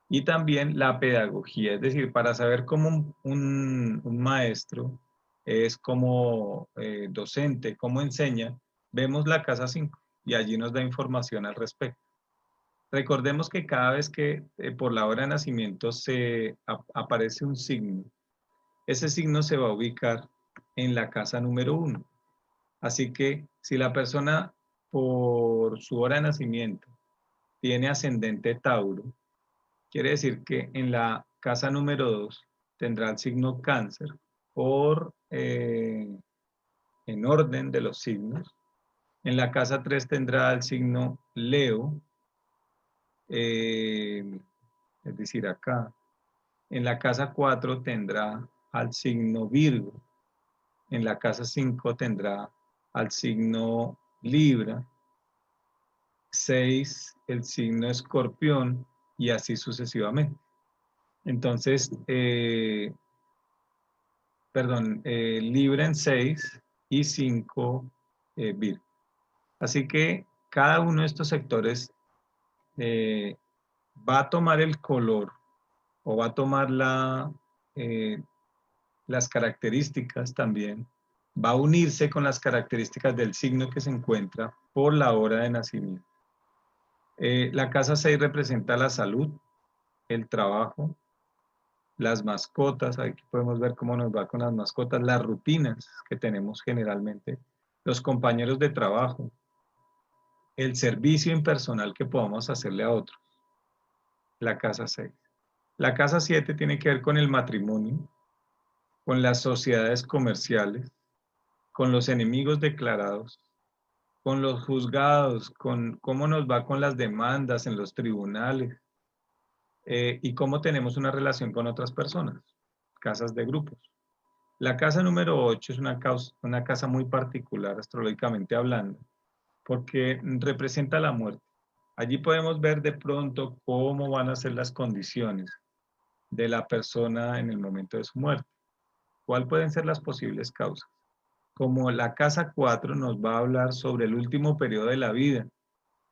y también la pedagogía, es decir, para saber cómo un maestro es como docente, cómo enseña, vemos la casa 5 y allí nos da información al respecto. Recordemos que cada vez que por la hora de nacimiento aparece un signo, ese signo se va a ubicar en la casa número 1. Así que si la persona por su hora de nacimiento tiene ascendente Tauro, quiere decir que en la casa número 2 tendrá el signo Cáncer en orden de los signos. En la casa 3 tendrá el signo Leo, es decir, acá. En la casa 4 tendrá al signo Virgo. En la casa 5 tendrá al signo Libra. 6 el signo Escorpión y así sucesivamente. Entonces, Libra en 6 y 5 Virgo. Así que cada uno de estos sectores va a tomar el color o va a tomar las características también, va a unirse con las características del signo que se encuentra por la hora de nacimiento. La casa 6 representa la salud, el trabajo, las mascotas, aquí podemos ver cómo nos va con las mascotas, las rutinas que tenemos generalmente, los compañeros de trabajo, el servicio impersonal que podamos hacerle a otros, la casa 6. La casa 7 tiene que ver con el matrimonio, con las sociedades comerciales, con los enemigos declarados, con los juzgados, con cómo nos va con las demandas en los tribunales y cómo tenemos una relación con otras personas, casas de grupos. La casa número 8 es una casa muy particular astrológicamente hablando, porque representa la muerte. Allí podemos ver de pronto cómo van a ser las condiciones de la persona en el momento de su muerte. ¿Cuáles pueden ser las posibles causas? Como la casa 4 nos va a hablar sobre el último periodo de la vida.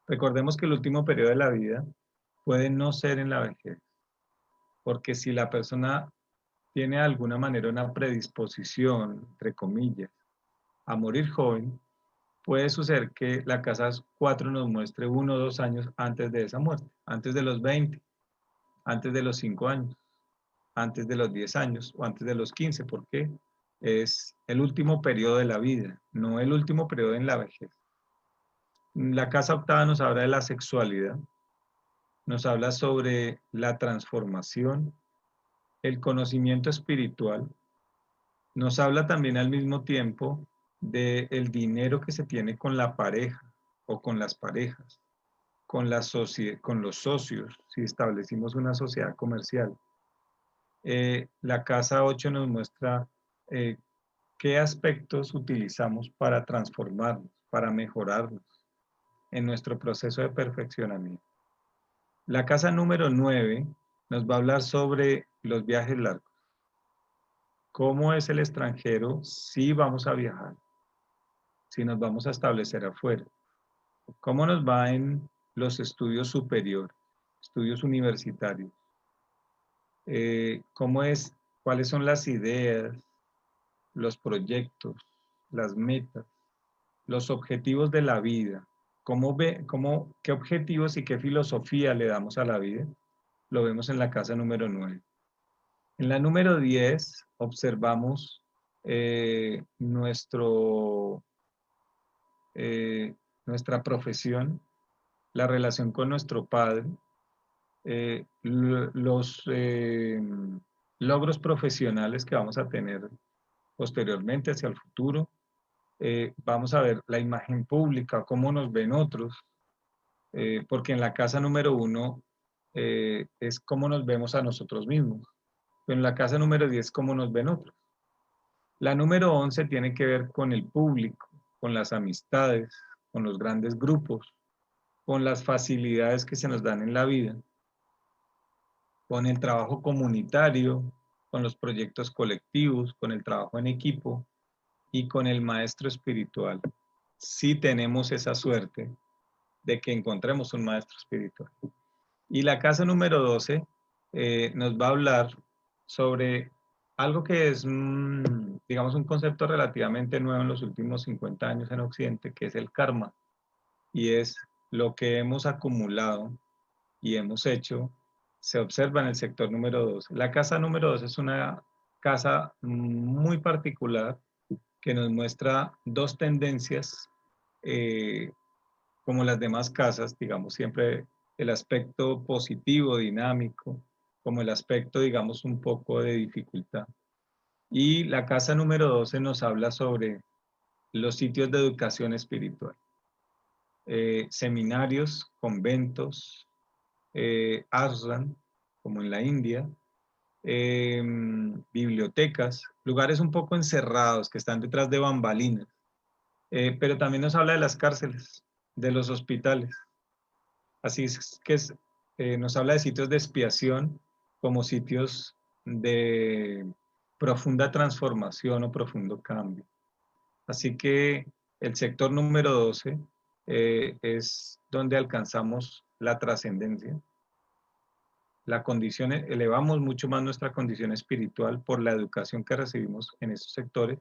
Recordemos que el último periodo de la vida puede no ser en la vejez, porque si la persona tiene de alguna manera una predisposición, entre comillas, a morir joven, puede suceder que la casa 4 nos muestre 1 o 2 años antes de esa muerte, antes de los 20, antes de los 5 años, antes de los 10 años o antes de los 15, porque es el último periodo de la vida, no el último periodo en la vejez. La casa octava nos habla de la sexualidad, nos habla sobre la transformación, el conocimiento espiritual, nos habla también al mismo tiempo del dinero que se tiene con la pareja o con las parejas, con los socios, si establecimos una sociedad comercial. La casa 8 nos muestra qué aspectos utilizamos para transformarnos, para mejorarnos en nuestro proceso de perfeccionamiento. La casa número 9 nos va a hablar sobre los viajes largos. ¿Cómo es el extranjero si vamos a viajar? si nos vamos a establecer afuera. ¿Cómo nos va en los estudios superiores, estudios universitarios? ¿Cuáles son las ideas, los proyectos, las metas, los objetivos de la vida? ¿Qué objetivos y qué filosofía le damos a la vida? Lo vemos en la casa número 9. En la número 10 observamos nuestra profesión, la relación con nuestro padre, los logros profesionales que vamos a tener posteriormente hacia el futuro. Vamos a ver la imagen pública, cómo nos ven otros, porque en la casa número 1 es cómo nos vemos a nosotros mismos, pero en la casa número 10 cómo nos ven otros. La número 11 tiene que ver con el público, con las amistades, con los grandes grupos, con las facilidades que se nos dan en la vida, con el trabajo comunitario, con los proyectos colectivos, con el trabajo en equipo y con el maestro espiritual. Si tenemos esa suerte de que encontremos un maestro espiritual. Y la casa número 12 nos va a hablar sobre algo que es, digamos, un concepto relativamente nuevo en los últimos 50 años en Occidente, que es el karma. Y es lo que hemos acumulado y hemos hecho, se observa en el sector número 12. La casa número 12 es una casa muy particular que nos muestra dos tendencias como las demás casas, digamos, siempre el aspecto positivo, dinámico, como el aspecto, digamos, un poco de dificultad. Y la casa número 12 nos habla sobre los sitios de educación espiritual, seminarios, conventos, ashram, como en la India, bibliotecas, lugares un poco encerrados que están detrás de bambalinas, pero también nos habla de las cárceles, de los hospitales. Así es que nos habla de sitios de expiación como sitios de profunda transformación o profundo cambio. Así que el sector número 12 es donde alcanzamos la trascendencia, la condición, elevamos mucho más nuestra condición espiritual por la educación que recibimos en esos sectores,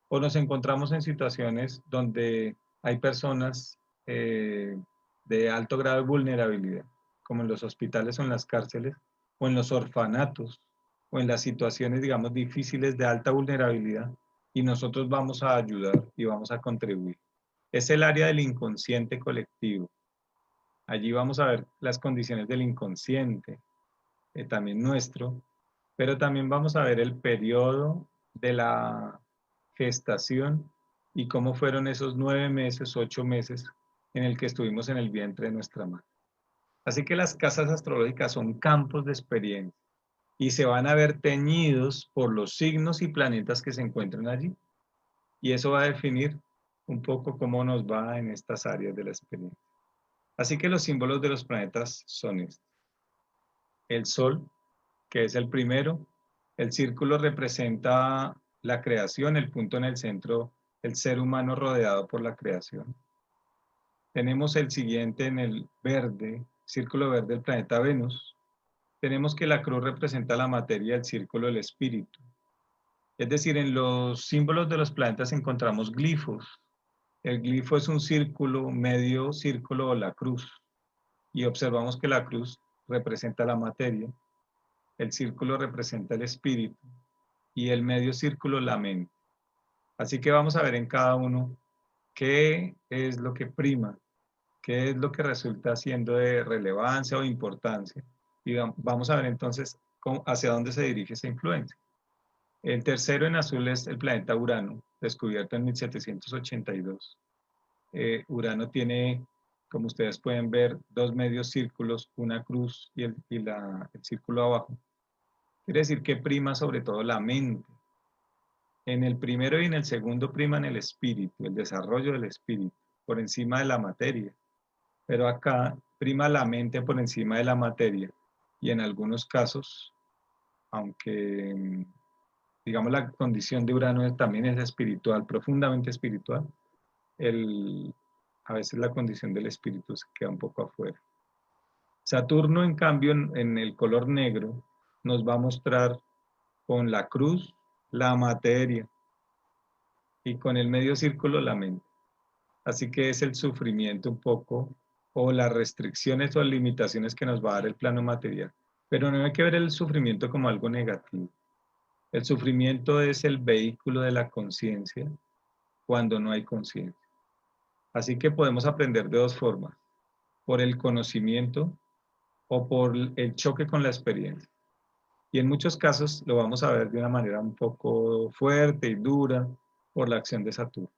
o nos encontramos en situaciones donde hay personas de alto grado de vulnerabilidad, como en los hospitales o en las cárceles, o en los orfanatos, o en las situaciones, digamos, difíciles de alta vulnerabilidad, y nosotros vamos a ayudar y vamos a contribuir. Es el área del inconsciente colectivo. Allí vamos a ver las condiciones del inconsciente, también nuestro, pero también vamos a ver el periodo de la gestación y cómo fueron esos 9 meses, 8 meses en el que estuvimos en el vientre de nuestra madre. Así que las casas astrológicas son campos de experiencia y se van a ver teñidos por los signos y planetas que se encuentran allí. Y eso va a definir un poco cómo nos va en estas áreas de la experiencia. Así que los símbolos de los planetas son estos. El Sol, que es el primero. El círculo representa la creación, el punto en el centro, el ser humano rodeado por la creación. Tenemos el siguiente en el verde, círculo verde, el planeta Venus. Tenemos que la cruz representa la materia, el círculo, el espíritu. Es decir, en los símbolos de los planetas encontramos glifos. El glifo es un círculo, medio círculo o la cruz. Y observamos que la cruz representa la materia, el círculo representa el espíritu y el medio círculo la mente. Así que vamos a ver en cada uno qué es lo que prima, qué es lo que resulta siendo de relevancia o importancia. Y vamos a ver entonces hacia dónde se dirige esa influencia. El tercero en azul es el planeta Urano, descubierto en 1782. Urano tiene, como ustedes pueden ver, dos medios círculos, una cruz y el círculo abajo. Quiere decir que prima sobre todo la mente. En el primero y en el segundo priman el espíritu, el desarrollo del espíritu, por encima de la materia. Pero acá prima la mente por encima de la materia. Y en algunos casos, aunque digamos la condición de Urano también es espiritual, profundamente espiritual, a veces la condición del espíritu se queda un poco afuera. Saturno, en cambio, en el color negro, nos va a mostrar con la cruz la materia y con el medio círculo la mente. Así que es el sufrimiento un poco, o las restricciones o limitaciones que nos va a dar el plano material. Pero no hay que ver el sufrimiento como algo negativo. El sufrimiento es el vehículo de la conciencia cuando no hay conciencia. Así que podemos aprender de dos formas, por el conocimiento o por el choque con la experiencia. Y en muchos casos lo vamos a ver de una manera un poco fuerte y dura por la acción de Saturno.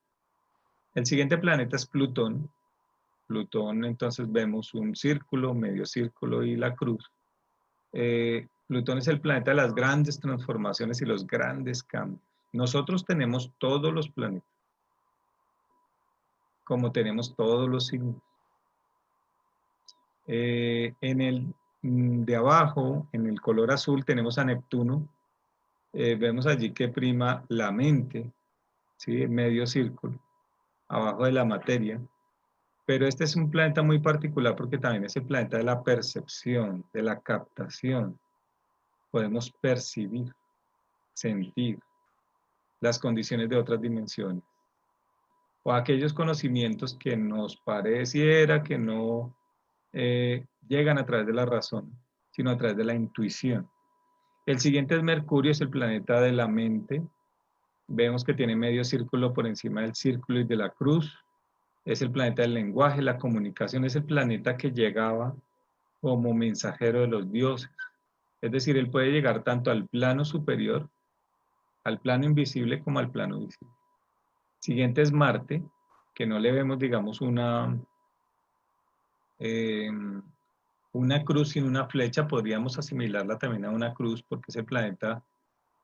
El siguiente planeta es Plutón. Plutón, entonces vemos un círculo, medio círculo y la cruz. Plutón es el planeta de las grandes transformaciones y los grandes cambios. Nosotros tenemos todos los planetas, como tenemos todos los signos. En el de abajo, en el color azul, tenemos a Neptuno. Vemos allí que prima la mente, ¿sí? Medio círculo, abajo de la materia. Pero este es un planeta muy particular porque también es el planeta de la percepción, de la captación. Podemos percibir, sentir las condiciones de otras dimensiones. O aquellos conocimientos que nos pareciera que no llegan a través de la razón, sino a través de la intuición. El siguiente es Mercurio, es el planeta de la mente. Vemos que tiene medio círculo por encima del círculo y de la cruz. Es el planeta del lenguaje, la comunicación, es el planeta que llegaba como mensajero de los dioses. Es decir, él puede llegar tanto al plano superior, al plano invisible, como al plano visible. Siguiente es Marte, que no le vemos, digamos, una cruz sin una flecha, podríamos asimilarla también a una cruz porque es el planeta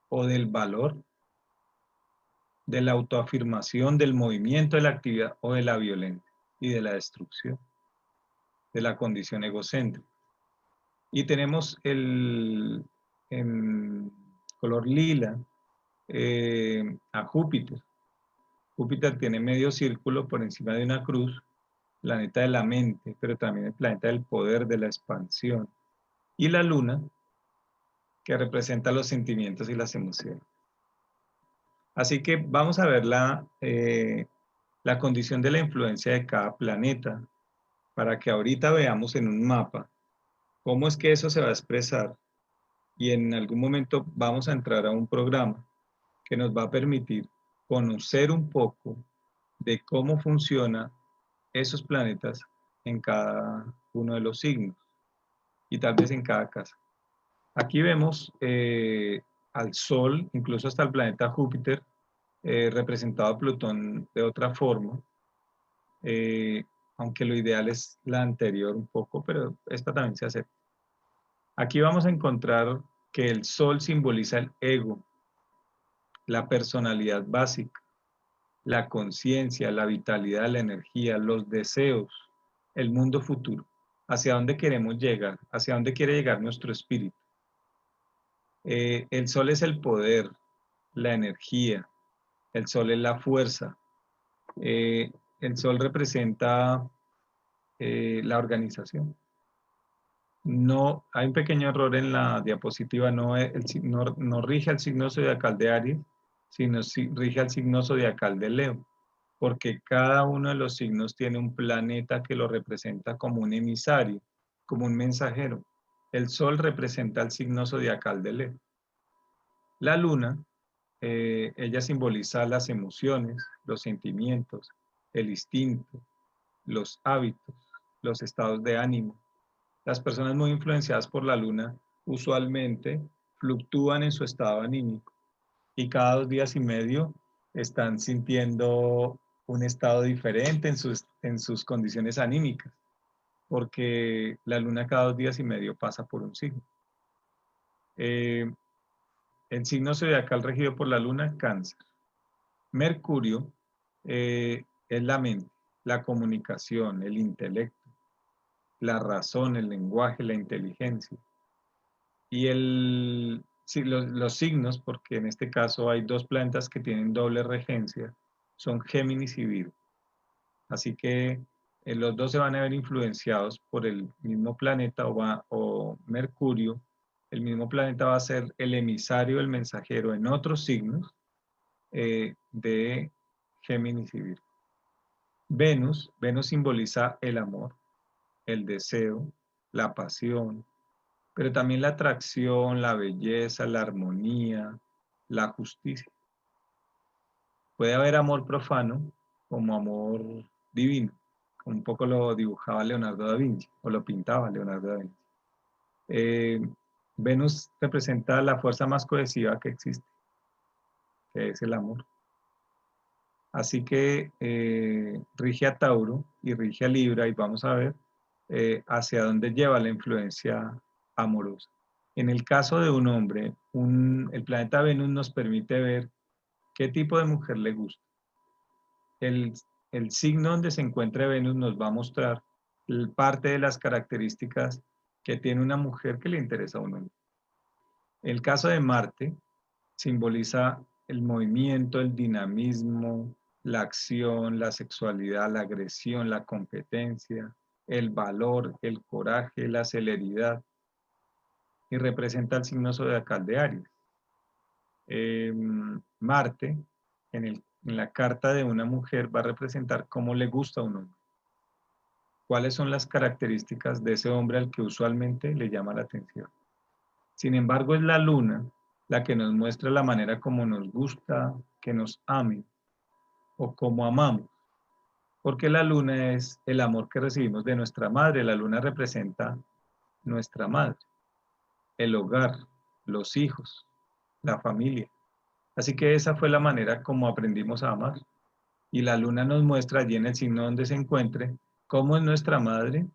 o del valor, de la autoafirmación, del movimiento, de la actividad o de la violencia y de la destrucción, de la condición egocéntrica. Y tenemos en color lila a Júpiter. Júpiter tiene medio círculo por encima de una cruz, planeta de la mente, pero también el planeta del poder, de la expansión. Y la luna, que representa los sentimientos y las emociones. Así que vamos a ver la condición de la influencia de cada planeta para que ahorita veamos en un mapa cómo es que eso se va a expresar y en algún momento vamos a entrar a un programa que nos va a permitir conocer un poco de cómo funcionan esos planetas en cada uno de los signos y tal vez en cada casa. Aquí vemos al Sol, incluso hasta el planeta Júpiter, representado a Plutón de otra forma, aunque lo ideal es la anterior un poco, pero esta también se acepta. Aquí vamos a encontrar que el Sol simboliza el ego, la personalidad básica, la conciencia, la vitalidad, la energía, los deseos, el mundo futuro, hacia dónde queremos llegar, hacia dónde quiere llegar nuestro espíritu. El Sol es el poder, la energía, el Sol es la fuerza, el Sol representa la organización. No, hay un pequeño error en la diapositiva, no rige al signo zodiacal de Aries, sino rige al signo zodiacal de Leo, porque cada uno de los signos tiene un planeta que lo representa como un emisario, como un mensajero. El Sol representa el signo zodiacal de Leo. La Luna, ella simboliza las emociones, los sentimientos, el instinto, los hábitos, los estados de ánimo. Las personas muy influenciadas por la luna usualmente fluctúan en su estado anímico y cada 2 días y medio están sintiendo un estado diferente en sus condiciones anímicas, porque la luna cada 2 días y medio pasa por un signo. El signo zodiacal regido por la luna, Cáncer. Mercurio es la mente, la comunicación, el intelecto, la razón, el lenguaje, la inteligencia. Y los signos, porque en este caso hay 2 planetas que tienen doble regencia, son Géminis y Virgo. Así que los dos se van a ver influenciados por el mismo planeta o Mercurio. El mismo planeta va a ser el emisario, el mensajero en otros signos de Géminis y Virgo. Venus simboliza el amor, el deseo, la pasión, pero también la atracción, la belleza, la armonía, la justicia. Puede haber amor profano como amor divino, como un poco lo dibujaba Leonardo da Vinci, o lo pintaba Leonardo da Vinci. Venus representa la fuerza más cohesiva que existe, que es el amor. Así que rige a Tauro y rige a Libra, y vamos a ver hacia dónde lleva la influencia amorosa. En el caso de un hombre, el planeta Venus nos permite ver qué tipo de mujer le gusta. El signo donde se encuentra Venus nos va a mostrar parte de las características que tiene una mujer que le interesa a un hombre. El caso de Marte simboliza el movimiento, el dinamismo, la acción, la sexualidad, la agresión, la competencia, el valor, el coraje, la celeridad, y representa el signo zodiacal de Aries. Marte, en la carta de una mujer, va a representar cómo le gusta a un hombre. ¿Cuáles son las características de ese hombre al que usualmente le llama la atención? Sin embargo, es la luna la que nos muestra la manera como nos gusta que nos amen o como amamos. Porque la luna es el amor que recibimos de nuestra madre. La luna representa nuestra madre, el hogar, los hijos, la familia. Así que esa fue la manera como aprendimos a amar. Y la luna nos muestra allí en el signo donde se encuentre cómo es nuestra madre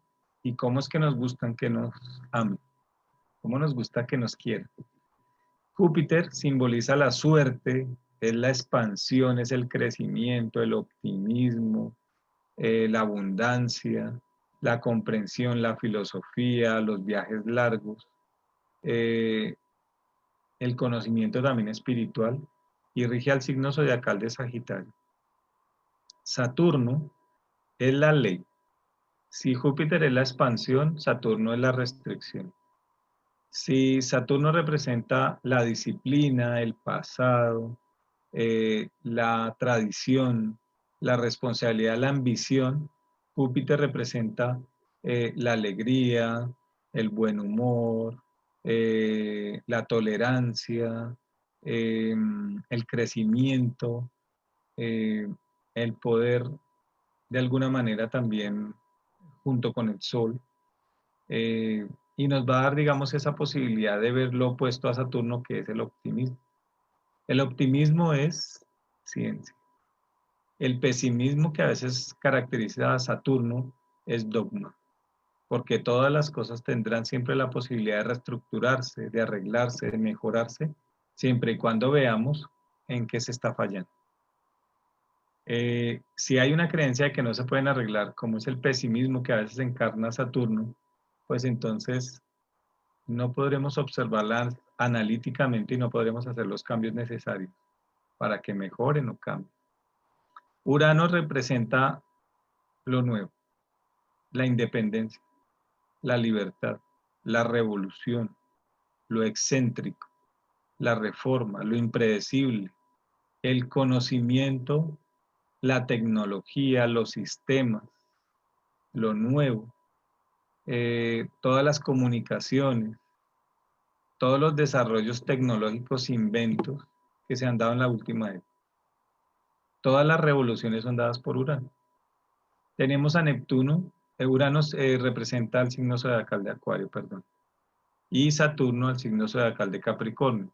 y cómo es que nos gustan que nos amen, cómo nos gusta que nos quieran. Júpiter simboliza la suerte, es la expansión, es el crecimiento, el optimismo, la abundancia, la comprensión, la filosofía, los viajes largos, el conocimiento también espiritual, y rige al signo zodiacal de Sagitario. Saturno es la ley. Si Júpiter es la expansión, Saturno es la restricción. Si Saturno representa la disciplina, el pasado, la tradición, la responsabilidad, la ambición, Júpiter representa la alegría, el buen humor, la tolerancia, el crecimiento, el poder de alguna manera también junto con el Sol. Y nos va a dar, digamos, esa posibilidad de ver lo opuesto a Saturno, que es el optimismo. El optimismo es ciencia. El pesimismo que a veces caracteriza a Saturno es dogma, porque todas las cosas tendrán siempre la posibilidad de reestructurarse, de arreglarse, de mejorarse, siempre y cuando veamos en qué se está fallando. Si hay una creencia de que no se pueden arreglar, como es el pesimismo que a veces encarna Saturno, pues entonces no podremos observarla analíticamente y no podremos hacer los cambios necesarios para que mejoren o cambien. Urano representa lo nuevo, la independencia, la libertad, la revolución, lo excéntrico, la reforma, lo impredecible, el conocimiento, la tecnología, los sistemas, lo nuevo, todas las comunicaciones, todos los desarrollos tecnológicos, inventos que se han dado en la última época. Todas las revoluciones son dadas por Urano. Tenemos a Neptuno, Urano representa al signo zodiacal de Acuario, perdón, y Saturno al signo zodiacal de Capricornio.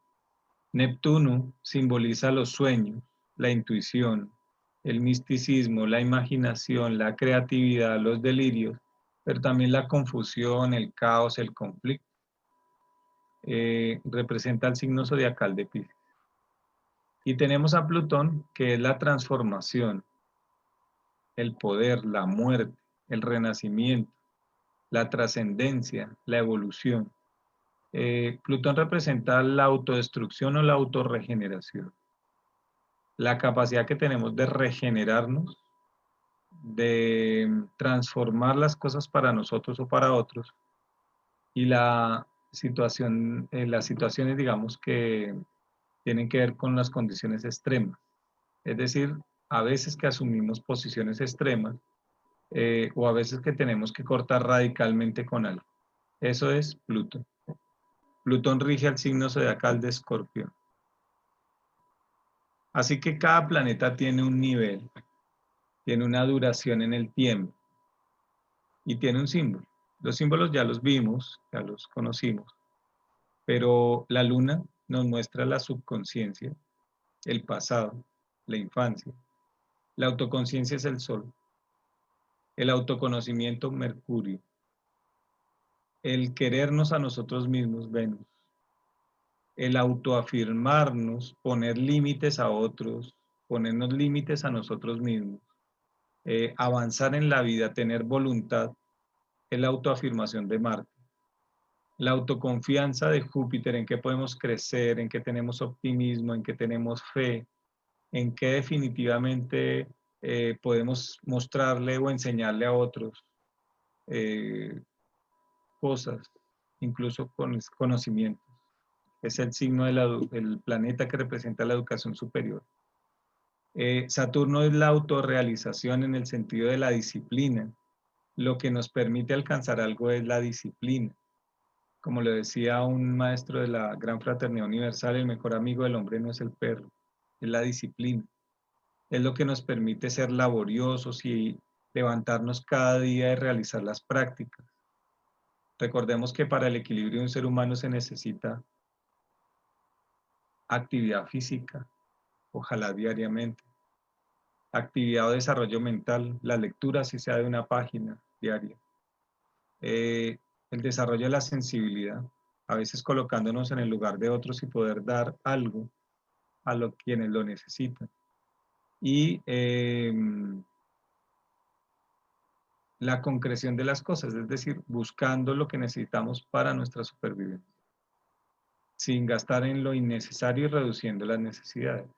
Neptuno simboliza los sueños, la intuición, el misticismo, la imaginación, la creatividad, los delirios, pero también la confusión, el caos, el conflicto. Representa el signo zodiacal de Piscis. Y tenemos a Plutón, que es la transformación, el poder, la muerte, el renacimiento, la trascendencia, la evolución. Plutón representa la autodestrucción o la autorregeneración. La capacidad que tenemos de regenerarnos, de transformar las cosas para nosotros o para otros, y las situaciones, digamos, que tienen que ver con las condiciones extremas. Es decir, a veces que asumimos posiciones extremas, o a veces que tenemos que cortar radicalmente con algo. Eso es Plutón. Plutón rige al signo zodiacal de Escorpio. Así que cada planeta tiene un nivel, tiene una duración en el tiempo y tiene un símbolo. Los símbolos ya los vimos, ya los conocimos, pero la luna nos muestra la subconsciencia, el pasado, la infancia. La autoconciencia es el sol, el autoconocimiento Mercurio, el querernos a nosotros mismos Venus, el autoafirmarnos, poner límites a otros, ponernos límites a nosotros mismos, avanzar en la vida, tener voluntad, es la autoafirmación de Marte. La autoconfianza de Júpiter, en que podemos crecer, en que tenemos optimismo, en que tenemos fe, en que definitivamente podemos mostrarle o enseñarle a otros cosas, incluso con conocimientos. Es el signo del planeta que representa la educación superior. Saturno es la autorrealización en el sentido de la disciplina. Lo que nos permite alcanzar algo es la disciplina. Como le decía un maestro de la Gran Fraternidad Universal, el mejor amigo del hombre no es el perro, es la disciplina. Es lo que nos permite ser laboriosos y levantarnos cada día y realizar las prácticas. Recordemos que para el equilibrio de un ser humano se necesita actividad física, ojalá diariamente, actividad o desarrollo mental, la lectura, si sea de una página diaria, el desarrollo de la sensibilidad, a veces colocándonos en el lugar de otros y poder dar algo a quienes lo necesitan. Y la concreción de las cosas, es decir, buscando lo que necesitamos para nuestra supervivencia, sin gastar en lo innecesario y reduciendo las necesidades.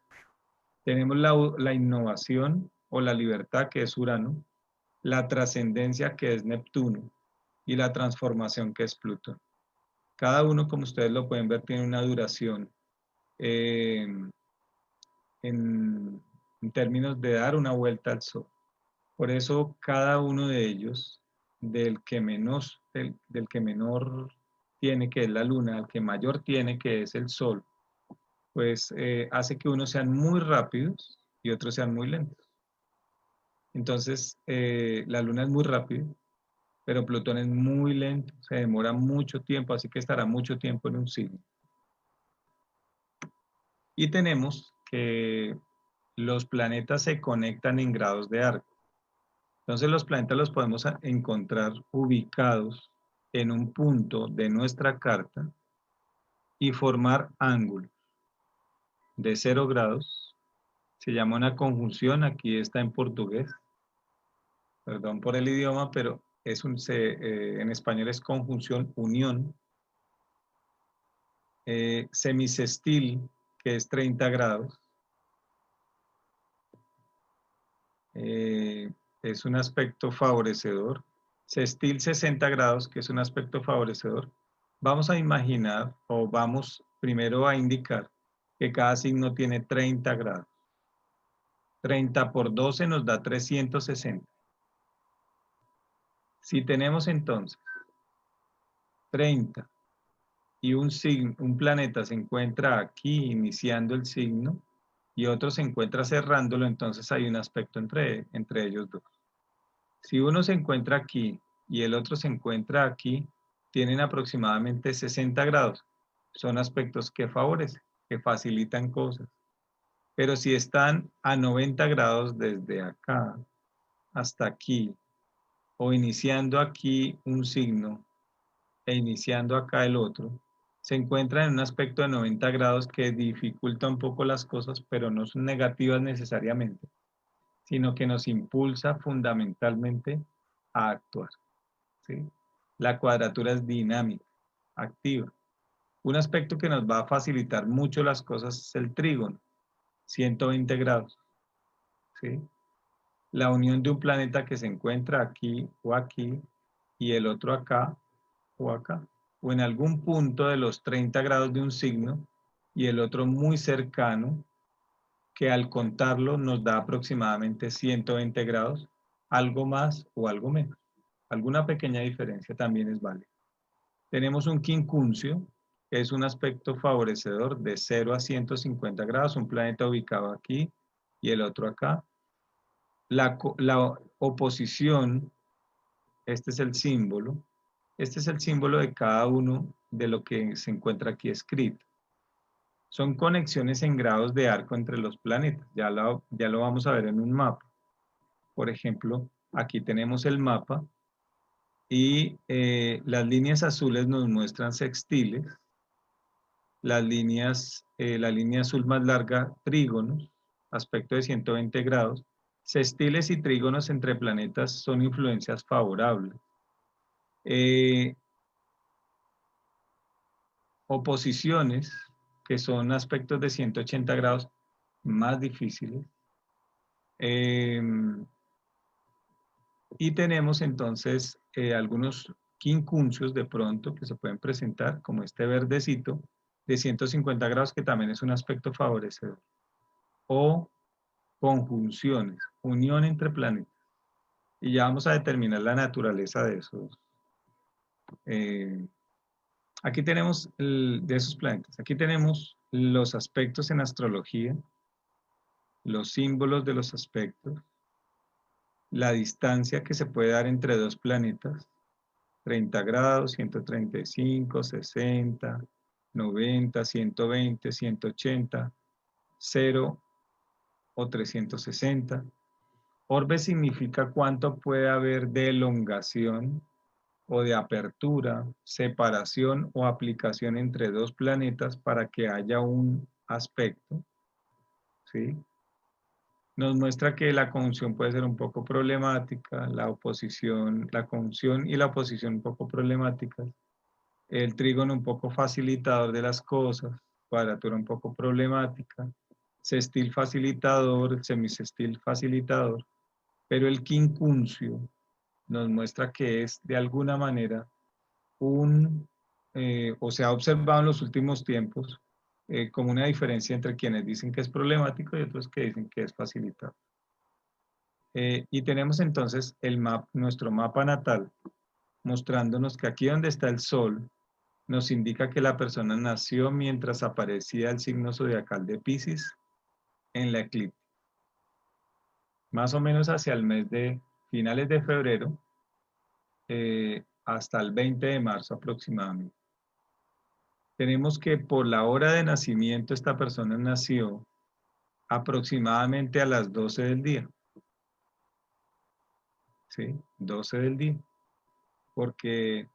Tenemos la innovación o la libertad, que es Urano, la trascendencia, que es Neptuno, y la transformación, que es Plutón. Cada uno, como ustedes lo pueden ver, tiene una duración eh, en términos de dar una vuelta al Sol. Por eso cada uno de ellos, del que menor tiene, que es la Luna, al que mayor tiene, que es el Sol, pues hace que unos sean muy rápidos y otros sean muy lentos. Entonces, la Luna es muy rápida, pero Plutón es muy lento, se demora mucho tiempo, así que estará mucho tiempo en un signo. Y tenemos que los planetas se conectan en grados de arco. Entonces los planetas los podemos encontrar ubicados en un punto de nuestra carta y formar ángulos de 0 grados. Se llama una conjunción, aquí está en portugués. Perdón por el idioma, pero en español es conjunción, unión. Semisestil, que es 30 grados. Es un aspecto favorecedor. Sextil 60 grados, que es un aspecto favorecedor. Vamos a imaginar, o vamos primero a indicar, que cada signo tiene 30 grados. 30 por 12 nos da 360. Si tenemos entonces 30 y un planeta se encuentra aquí iniciando el signo y otro se encuentra cerrándolo, entonces hay un aspecto entre ellos dos. Si uno se encuentra aquí y el otro se encuentra aquí, tienen aproximadamente 60 grados. Son aspectos que favorecen, que facilitan cosas. Pero si están a 90 grados desde acá hasta aquí, o iniciando aquí un signo e iniciando acá el otro, se encuentran en un aspecto de 90 grados que dificulta un poco las cosas, pero no son negativas necesariamente, sino que nos impulsa fundamentalmente a actuar. ¿Sí? La cuadratura es dinámica, activa. Un aspecto que nos va a facilitar mucho las cosas es el trígono, 120 grados. ¿Sí? la unión de un planeta que se encuentra aquí o aquí y el otro acá o acá, o en algún punto de los 30 grados de un signo y el otro muy cercano, que al contarlo nos da aproximadamente 120 grados, algo más o algo menos. Alguna pequeña diferencia también es válida. Tenemos un quincuncio, que es un aspecto favorecedor de 0 a 150 grados, un planeta ubicado aquí y el otro acá. La oposición, este es el símbolo de cada uno de lo que se encuentra aquí escrito. Son conexiones en grados de arco entre los planetas, ya lo vamos a ver en un mapa. Por ejemplo, aquí tenemos el mapa y las líneas azules nos muestran sextiles, la línea azul más larga, trígonos, aspecto de 120 grados. Sextiles y trígonos entre planetas son influencias favorables. Oposiciones, que son aspectos de 180 grados más difíciles. Y tenemos entonces algunos quincuncios de pronto que se pueden presentar, como este verdecito, de 150 grados, que también es un aspecto favorecedor. O conjunciones, unión entre planetas. Y ya vamos a determinar la naturaleza de esos. Aquí tenemos de esos planetas. Aquí tenemos los aspectos en astrología, los símbolos de los aspectos, la distancia que se puede dar entre dos planetas, 30 grados, 135, 60, 90, 120, 180, 0 o 360. Orbe significa cuánto puede haber de elongación o de apertura, separación o aplicación entre dos planetas para que haya un aspecto, ¿sí? Nos muestra que la conjunción puede ser un poco problemática, la conjunción y la oposición un poco problemáticas, el trígono un poco facilitador de las cosas, cuadratura un poco problemática, sextil facilitador, semisextil facilitador, pero el quincuncio nos muestra que es de alguna manera o se ha observado en los últimos tiempos como una diferencia entre quienes dicen que es problemático y otros que dicen que es facilitador. Y tenemos entonces nuestro mapa natal, mostrándonos que aquí donde está el Sol, nos indica que la persona nació mientras aparecía el signo zodiacal de Piscis en la eclíptica. Más o menos hacia el mes de finales de febrero hasta el 20 de marzo aproximadamente. Tenemos que por la hora de nacimiento esta persona nació aproximadamente a las 12 del día. ¿Sí? 12 del día. Porque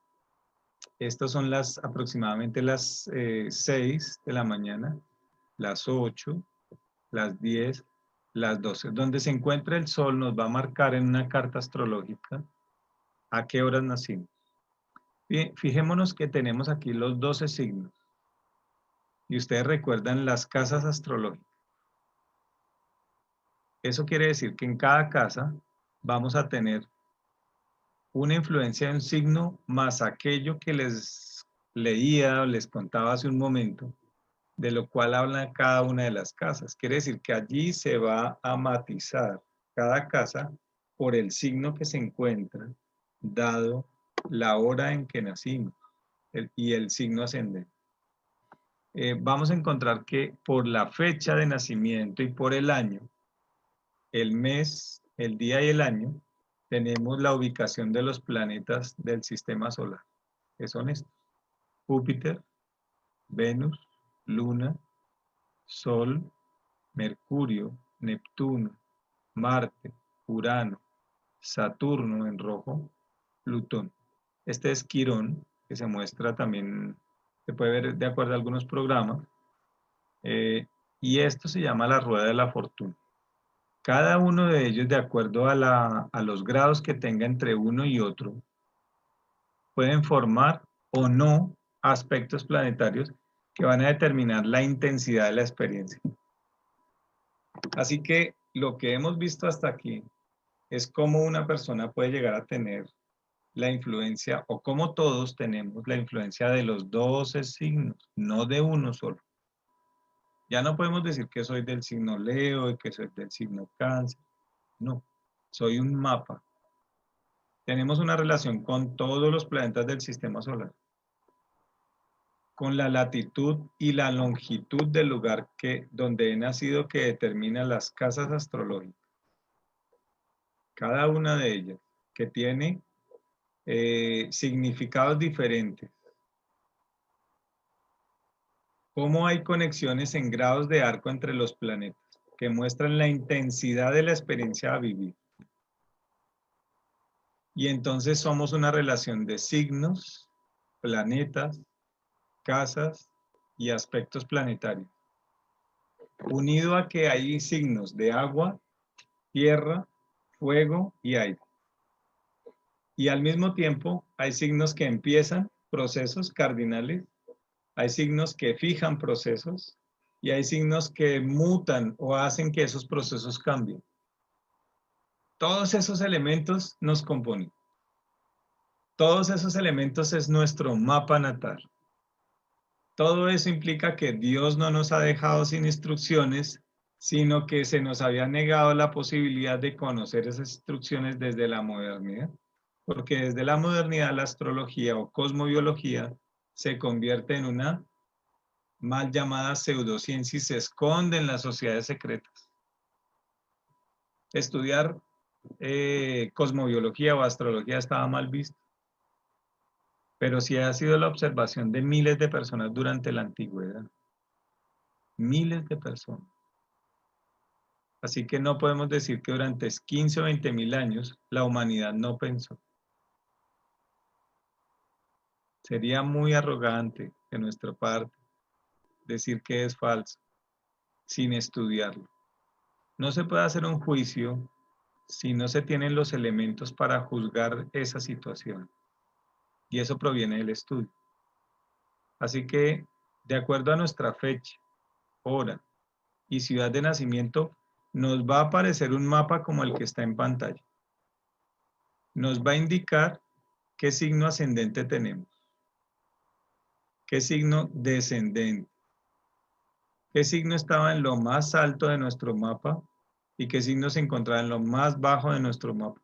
estas son aproximadamente las 6 de la mañana, las 8, las 10, las 12. Donde se encuentra el sol nos va a marcar en una carta astrológica a qué horas nacimos. Bien, fijémonos que tenemos aquí los 12 signos. Y ustedes recuerdan las casas astrológicas. Eso quiere decir que en cada casa vamos a tener una influencia de un signo más aquello que les leía o les contaba hace un momento, de lo cual habla cada una de las casas. Quiere decir que allí se va a matizar cada casa por el signo que se encuentra, dado la hora en que nacimos y el signo ascendente. Vamos a encontrar que por la fecha de nacimiento y por el año, el mes, el día y el año, tenemos la ubicación de los planetas del sistema solar, que son estos: Júpiter, Venus, Luna, Sol, Mercurio, Neptuno, Marte, Urano, Saturno en rojo, Plutón. Este es Quirón, que se muestra también, se puede ver de acuerdo a algunos programas, y esto se llama la rueda de la fortuna. Cada uno de ellos, de acuerdo a los grados que tenga entre uno y otro, pueden formar o no aspectos planetarios que van a determinar la intensidad de la experiencia. Así que lo que hemos visto hasta aquí es cómo una persona puede llegar a tener la influencia, o cómo todos tenemos la influencia de los 12 signos, no de uno solo. Ya no podemos decir que soy del signo Leo y que soy del signo Cáncer. No, soy un mapa. Tenemos una relación con todos los planetas del sistema solar, con la latitud y la longitud del lugar donde he nacido, que determina las casas astrológicas. Cada una de ellas, que tiene significados diferentes. Cómo hay conexiones en grados de arco entre los planetas, que muestran la intensidad de la experiencia a vivir. Y entonces somos una relación de signos, planetas, casas y aspectos planetarios. Unido a que hay signos de agua, tierra, fuego y aire. Y al mismo tiempo hay signos que empiezan procesos cardinales, hay signos que fijan procesos y hay signos que mutan o hacen que esos procesos cambien. Todos esos elementos nos componen. Todos esos elementos es nuestro mapa natal. Todo eso implica que Dios no nos ha dejado sin instrucciones, sino que se nos había negado la posibilidad de conocer esas instrucciones desde la modernidad. Porque desde la modernidad la astrología o cosmobiología se convierte en una mal llamada pseudociencia y se esconde en las sociedades secretas. Estudiar cosmobiología o astrología estaba mal visto, pero sí ha sido la observación de miles de personas durante la antigüedad. Miles de personas. Así que no podemos decir que durante 15 o 20 mil años la humanidad no pensó. Sería muy arrogante de nuestra parte decir que es falso sin estudiarlo. No se puede hacer un juicio si no se tienen los elementos para juzgar esa situación. Y eso proviene del estudio. Así que, de acuerdo a nuestra fecha, hora y ciudad de nacimiento, nos va a aparecer un mapa como el que está en pantalla. Nos va a indicar qué signo ascendente tenemos, qué signo descendente, qué signo estaba en lo más alto de nuestro mapa y qué signo se encontraba en lo más bajo de nuestro mapa.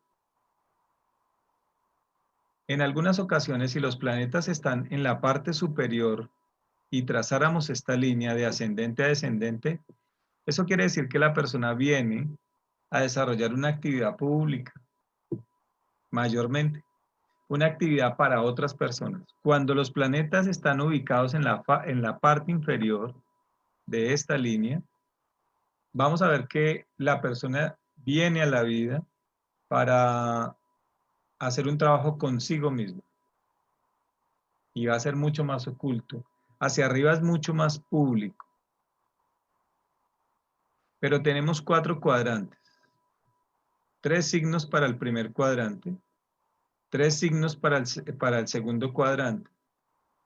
En algunas ocasiones, si los planetas están en la parte superior y trazáramos esta línea de ascendente a descendente, eso quiere decir que la persona viene a desarrollar una actividad pública, mayormente, una actividad para otras personas. Cuando los planetas están ubicados en la parte inferior de esta línea, vamos a ver que la persona viene a la vida para hacer un trabajo consigo mismo y va a ser mucho más oculto. Hacia arriba es mucho más público. Pero tenemos 4 cuadrantes. 3 signos para el primer cuadrante, 3 signos para el segundo cuadrante,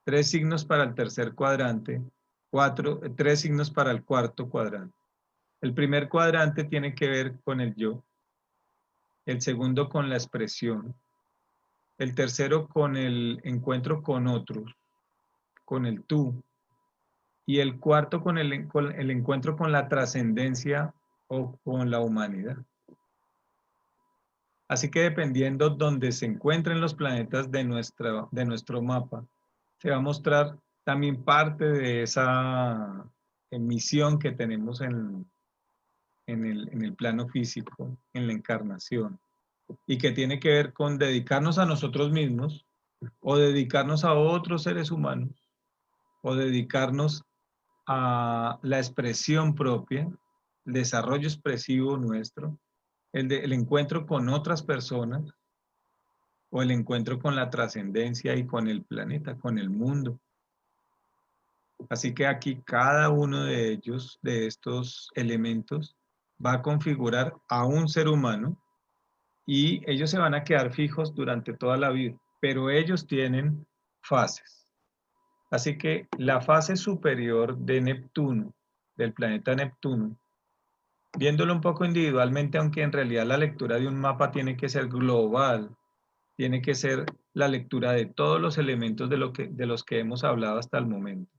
3 signos para el tercer cuadrante, 3 signos para el cuarto cuadrante. El primer cuadrante tiene que ver con el yo, el segundo con la expresión, el tercero con el encuentro con otros, con el tú, y el cuarto con el encuentro con la trascendencia o con la humanidad. Así que dependiendo donde se encuentren los planetas de nuestro mapa, se va a mostrar también parte de esa misión que tenemos en el plano físico, en la encarnación, y que tiene que ver con dedicarnos a nosotros mismos, o dedicarnos a otros seres humanos, o dedicarnos a la expresión propia, el desarrollo expresivo nuestro, el encuentro con otras personas, o el encuentro con la trascendencia y con el planeta, con el mundo. Así que aquí cada uno de ellos, de estos elementos, va a configurar a un ser humano y ellos se van a quedar fijos durante toda la vida, pero ellos tienen fases. Así que la fase superior de Neptuno, del planeta Neptuno, Viéndolo un poco individualmente, aunque en realidad la lectura de un mapa tiene que ser global, tiene que ser la lectura de todos los elementos de los que hemos hablado hasta el momento.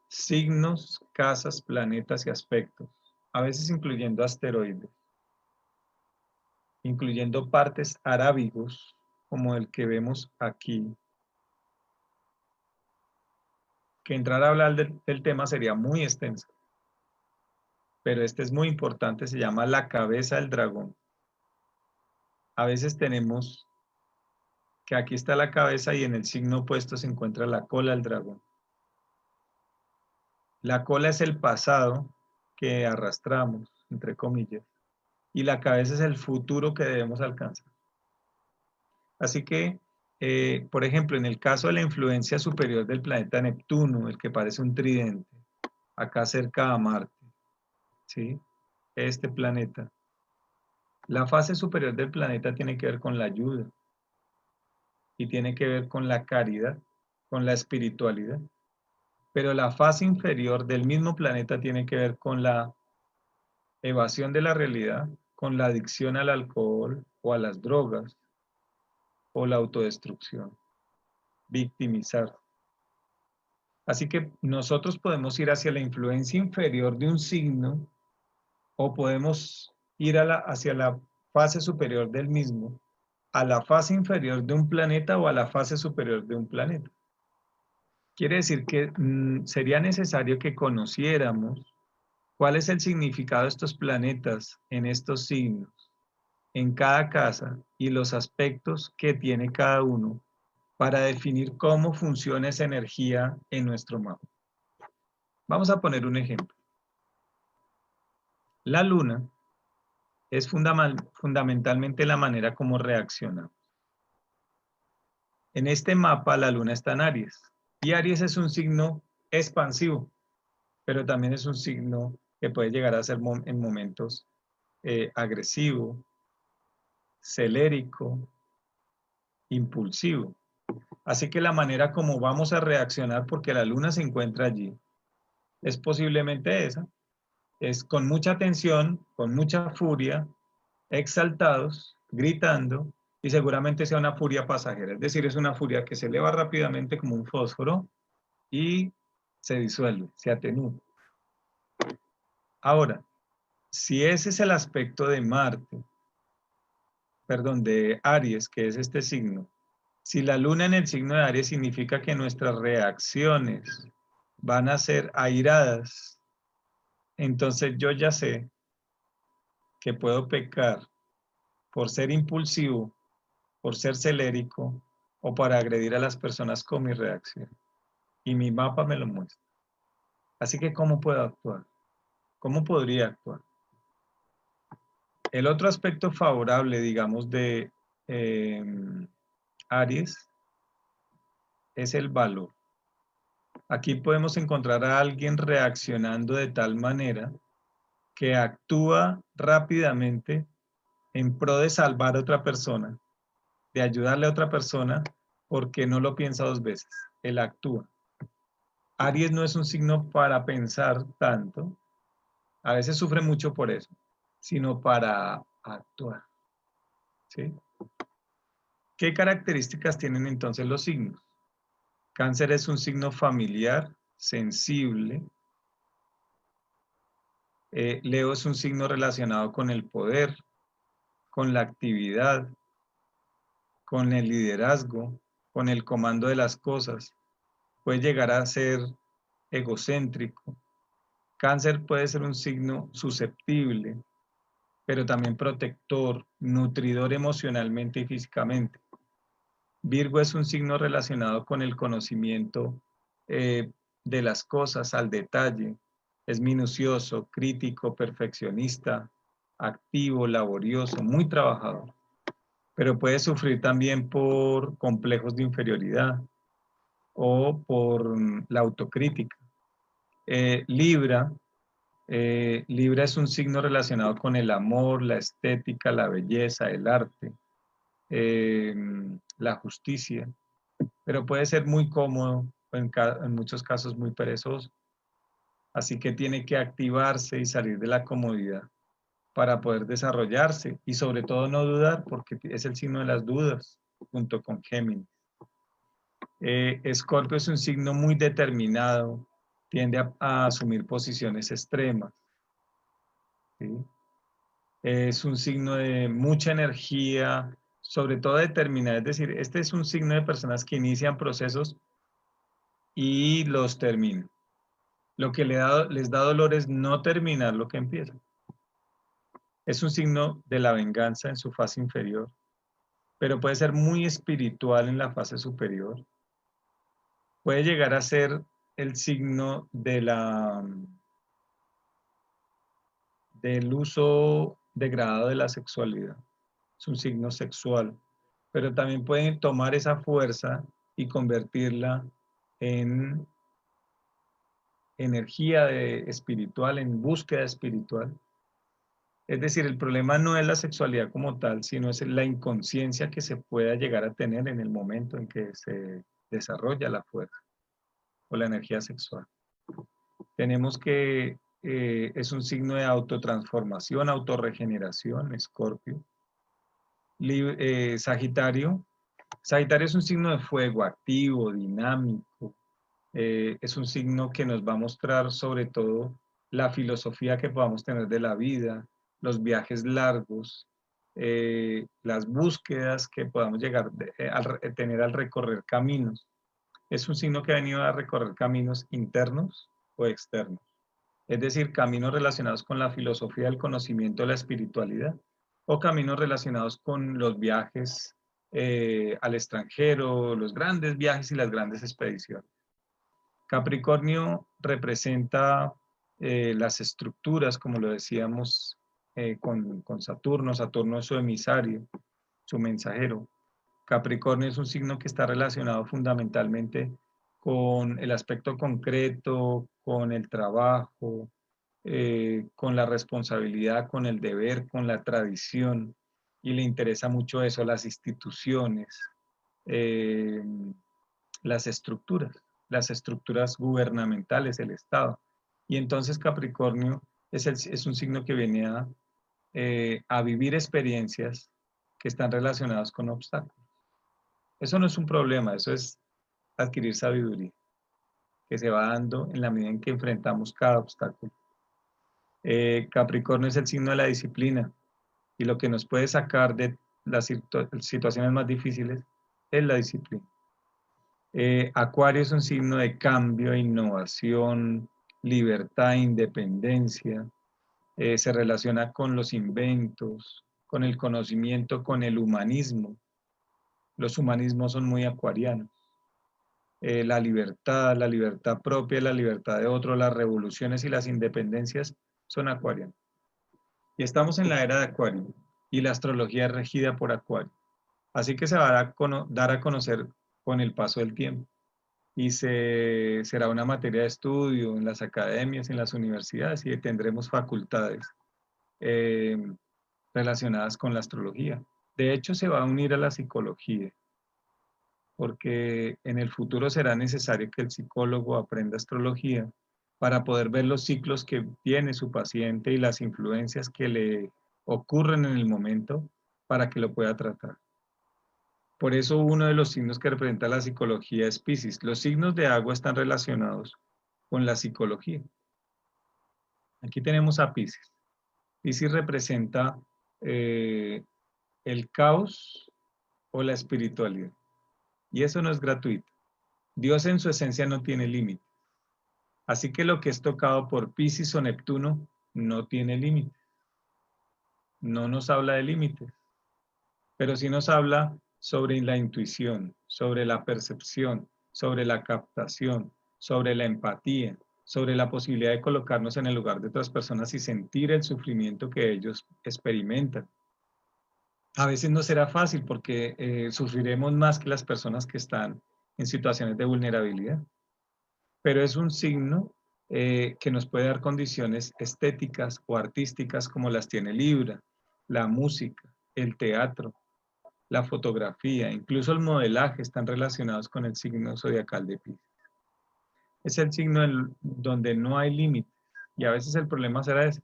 Signos, casas, planetas y aspectos, a veces incluyendo asteroides, incluyendo partes arábigos, como el que vemos aquí. Que entrar a hablar del tema sería muy extenso, pero este es muy importante, se llama la cabeza del dragón. A veces tenemos que aquí está la cabeza y en el signo opuesto se encuentra la cola del dragón. La cola es el pasado que arrastramos, entre comillas, y la cabeza es el futuro que debemos alcanzar. Así que, por ejemplo, en el caso de la influencia superior del planeta Neptuno, el que parece un tridente, acá cerca a Marte, ¿sí? Este planeta. La fase superior del planeta tiene que ver con la ayuda y tiene que ver con la caridad, con la espiritualidad. Pero la fase inferior del mismo planeta tiene que ver con la evasión de la realidad, con la adicción al alcohol o a las drogas o la autodestrucción, victimizar. Así que nosotros podemos ir hacia la influencia inferior de un signo o podemos ir hacia la fase superior del mismo, a la fase inferior de un planeta o a la fase superior de un planeta. Quiere decir que sería necesario que conociéramos cuál es el significado de estos planetas en estos signos, en cada casa y los aspectos que tiene cada uno para definir cómo funciona esa energía en nuestro mapa. Vamos a poner un ejemplo. La luna es fundamentalmente la manera como reaccionamos. En este mapa la luna está en Aries y Aries es un signo expansivo, pero también es un signo que puede llegar a ser en momentos agresivo, celérico, impulsivo. Así que la manera como vamos a reaccionar porque la luna se encuentra allí es posiblemente esa, es con mucha tensión, con mucha furia, exaltados, gritando, y seguramente sea una furia pasajera, es decir, es una furia que se eleva rápidamente como un fósforo y se disuelve, se atenúa. Ahora, si ese es el aspecto de Marte, perdón, de Aries, que es este signo, si la luna en el signo de Aries significa que nuestras reacciones van a ser airadas, entonces yo ya sé que puedo pecar por ser impulsivo, por ser celérico o para agredir a las personas con mi reacción. Y mi mapa me lo muestra. Así que, ¿cómo puedo actuar? ¿Cómo podría actuar? El otro aspecto favorable, digamos, de Aries es el valor. Aquí podemos encontrar a alguien reaccionando de tal manera que actúa rápidamente en pro de salvar a otra persona, de ayudarle a otra persona, porque no lo piensa dos veces, él actúa. Aries no es un signo para pensar tanto, a veces sufre mucho por eso, sino para actuar. ¿Sí? ¿Qué características tienen entonces los signos? Cáncer es un signo familiar, sensible. Leo es un signo relacionado con el poder, con la actividad, con el liderazgo, con el comando de las cosas. Puede llegar a ser egocéntrico. Cáncer puede ser un signo susceptible, pero también protector, nutridor emocionalmente y físicamente. Virgo es un signo relacionado con el conocimiento de las cosas al detalle. Es minucioso, crítico, perfeccionista, activo, laborioso, muy trabajador. Pero puede sufrir también por complejos de inferioridad o por la autocrítica. Libra es un signo relacionado con el amor, la estética, la belleza, el arte, la justicia, pero puede ser muy cómodo, en muchos casos muy perezoso. Así que tiene que activarse y salir de la comodidad para poder desarrollarse y sobre todo no dudar, porque es el signo de las dudas junto con Géminis. Escorpio es un signo muy determinado, tiende a asumir posiciones extremas, ¿sí? Es un signo de mucha energía, sobre todo determinada, es decir, este es un signo de personas que inician procesos y los terminan. Lo que les da dolor es no terminar lo que empiezan. Es un signo de la venganza en su fase inferior, pero puede ser muy espiritual en la fase superior. Puede llegar a ser el signo del uso degradado de la sexualidad. Es un signo sexual, pero también pueden tomar esa fuerza y convertirla en energía espiritual, en búsqueda espiritual. Es decir, el problema no es la sexualidad como tal, sino es la inconsciencia que se pueda llegar a tener en el momento en que se desarrolla la fuerza o la energía sexual. Tenemos que es un signo de autotransformación, autorregeneración, Escorpio. Sagitario. Sagitario es un signo de fuego, activo, dinámico. Es un signo que nos va a mostrar sobre todo la filosofía que podamos tener de la vida, los viajes largos, las búsquedas que podamos llegar a tener al recorrer caminos. Es un signo que ha venido a recorrer caminos internos o externos, es decir, caminos relacionados con la filosofía del conocimiento de la espiritualidad o caminos relacionados con los viajes al extranjero, los grandes viajes y las grandes expediciones. Capricornio representa las estructuras, como lo decíamos con Saturno. Saturno es su emisario, su mensajero. Capricornio es un signo que está relacionado fundamentalmente con el aspecto concreto, con el trabajo, con la responsabilidad, con el deber, con la tradición, y le interesa mucho eso, las instituciones, eh, las estructuras gubernamentales, el Estado. Y entonces Capricornio es un signo que viene a vivir experiencias que están relacionadas con obstáculos. Eso no es un problema, eso es adquirir sabiduría, que se va dando en la medida en que enfrentamos cada obstáculo. Capricornio es el signo de la disciplina y lo que nos puede sacar de las situaciones más difíciles es la disciplina. Acuario es un signo de cambio, innovación, libertad, independencia. Se relaciona con los inventos, con el conocimiento, con el humanismo. Los humanismos son muy acuarianos. La libertad propia, la libertad de otro, las revoluciones y las independencias son acuarianas. Y estamos en la era de Acuario y la astrología es regida por Acuario. Así que se va a dar a conocer con el paso del tiempo y será una materia de estudio en las academias, en las universidades y tendremos facultades eh, relacionadas con la astrología. De hecho, se va a unir a la psicología, porque en el futuro será necesario que el psicólogo aprenda astrología para poder ver los ciclos que tiene su paciente y las influencias que le ocurren en el momento para que lo pueda tratar. Por eso uno de los signos que representa la psicología es Piscis. Los signos de agua están relacionados con la psicología. Aquí tenemos a Piscis. Piscis representa el caos o la espiritualidad. Y eso no es gratuito. Dios en su esencia no tiene límite. Así que lo que es tocado por Piscis o Neptuno no tiene límite. No nos habla de límites, pero sí nos habla sobre la intuición, sobre la percepción, sobre la captación, sobre la empatía, sobre la posibilidad de colocarnos en el lugar de otras personas y sentir el sufrimiento que ellos experimentan. A veces no será fácil porque sufriremos más que las personas que están en situaciones de vulnerabilidad, pero es un signo que nos puede dar condiciones estéticas o artísticas como las tiene Libra, la música, el teatro, la fotografía, incluso el modelaje están relacionados con el signo zodiacal de Piscis. Es el signo donde no hay límite. Y a veces el problema será ese,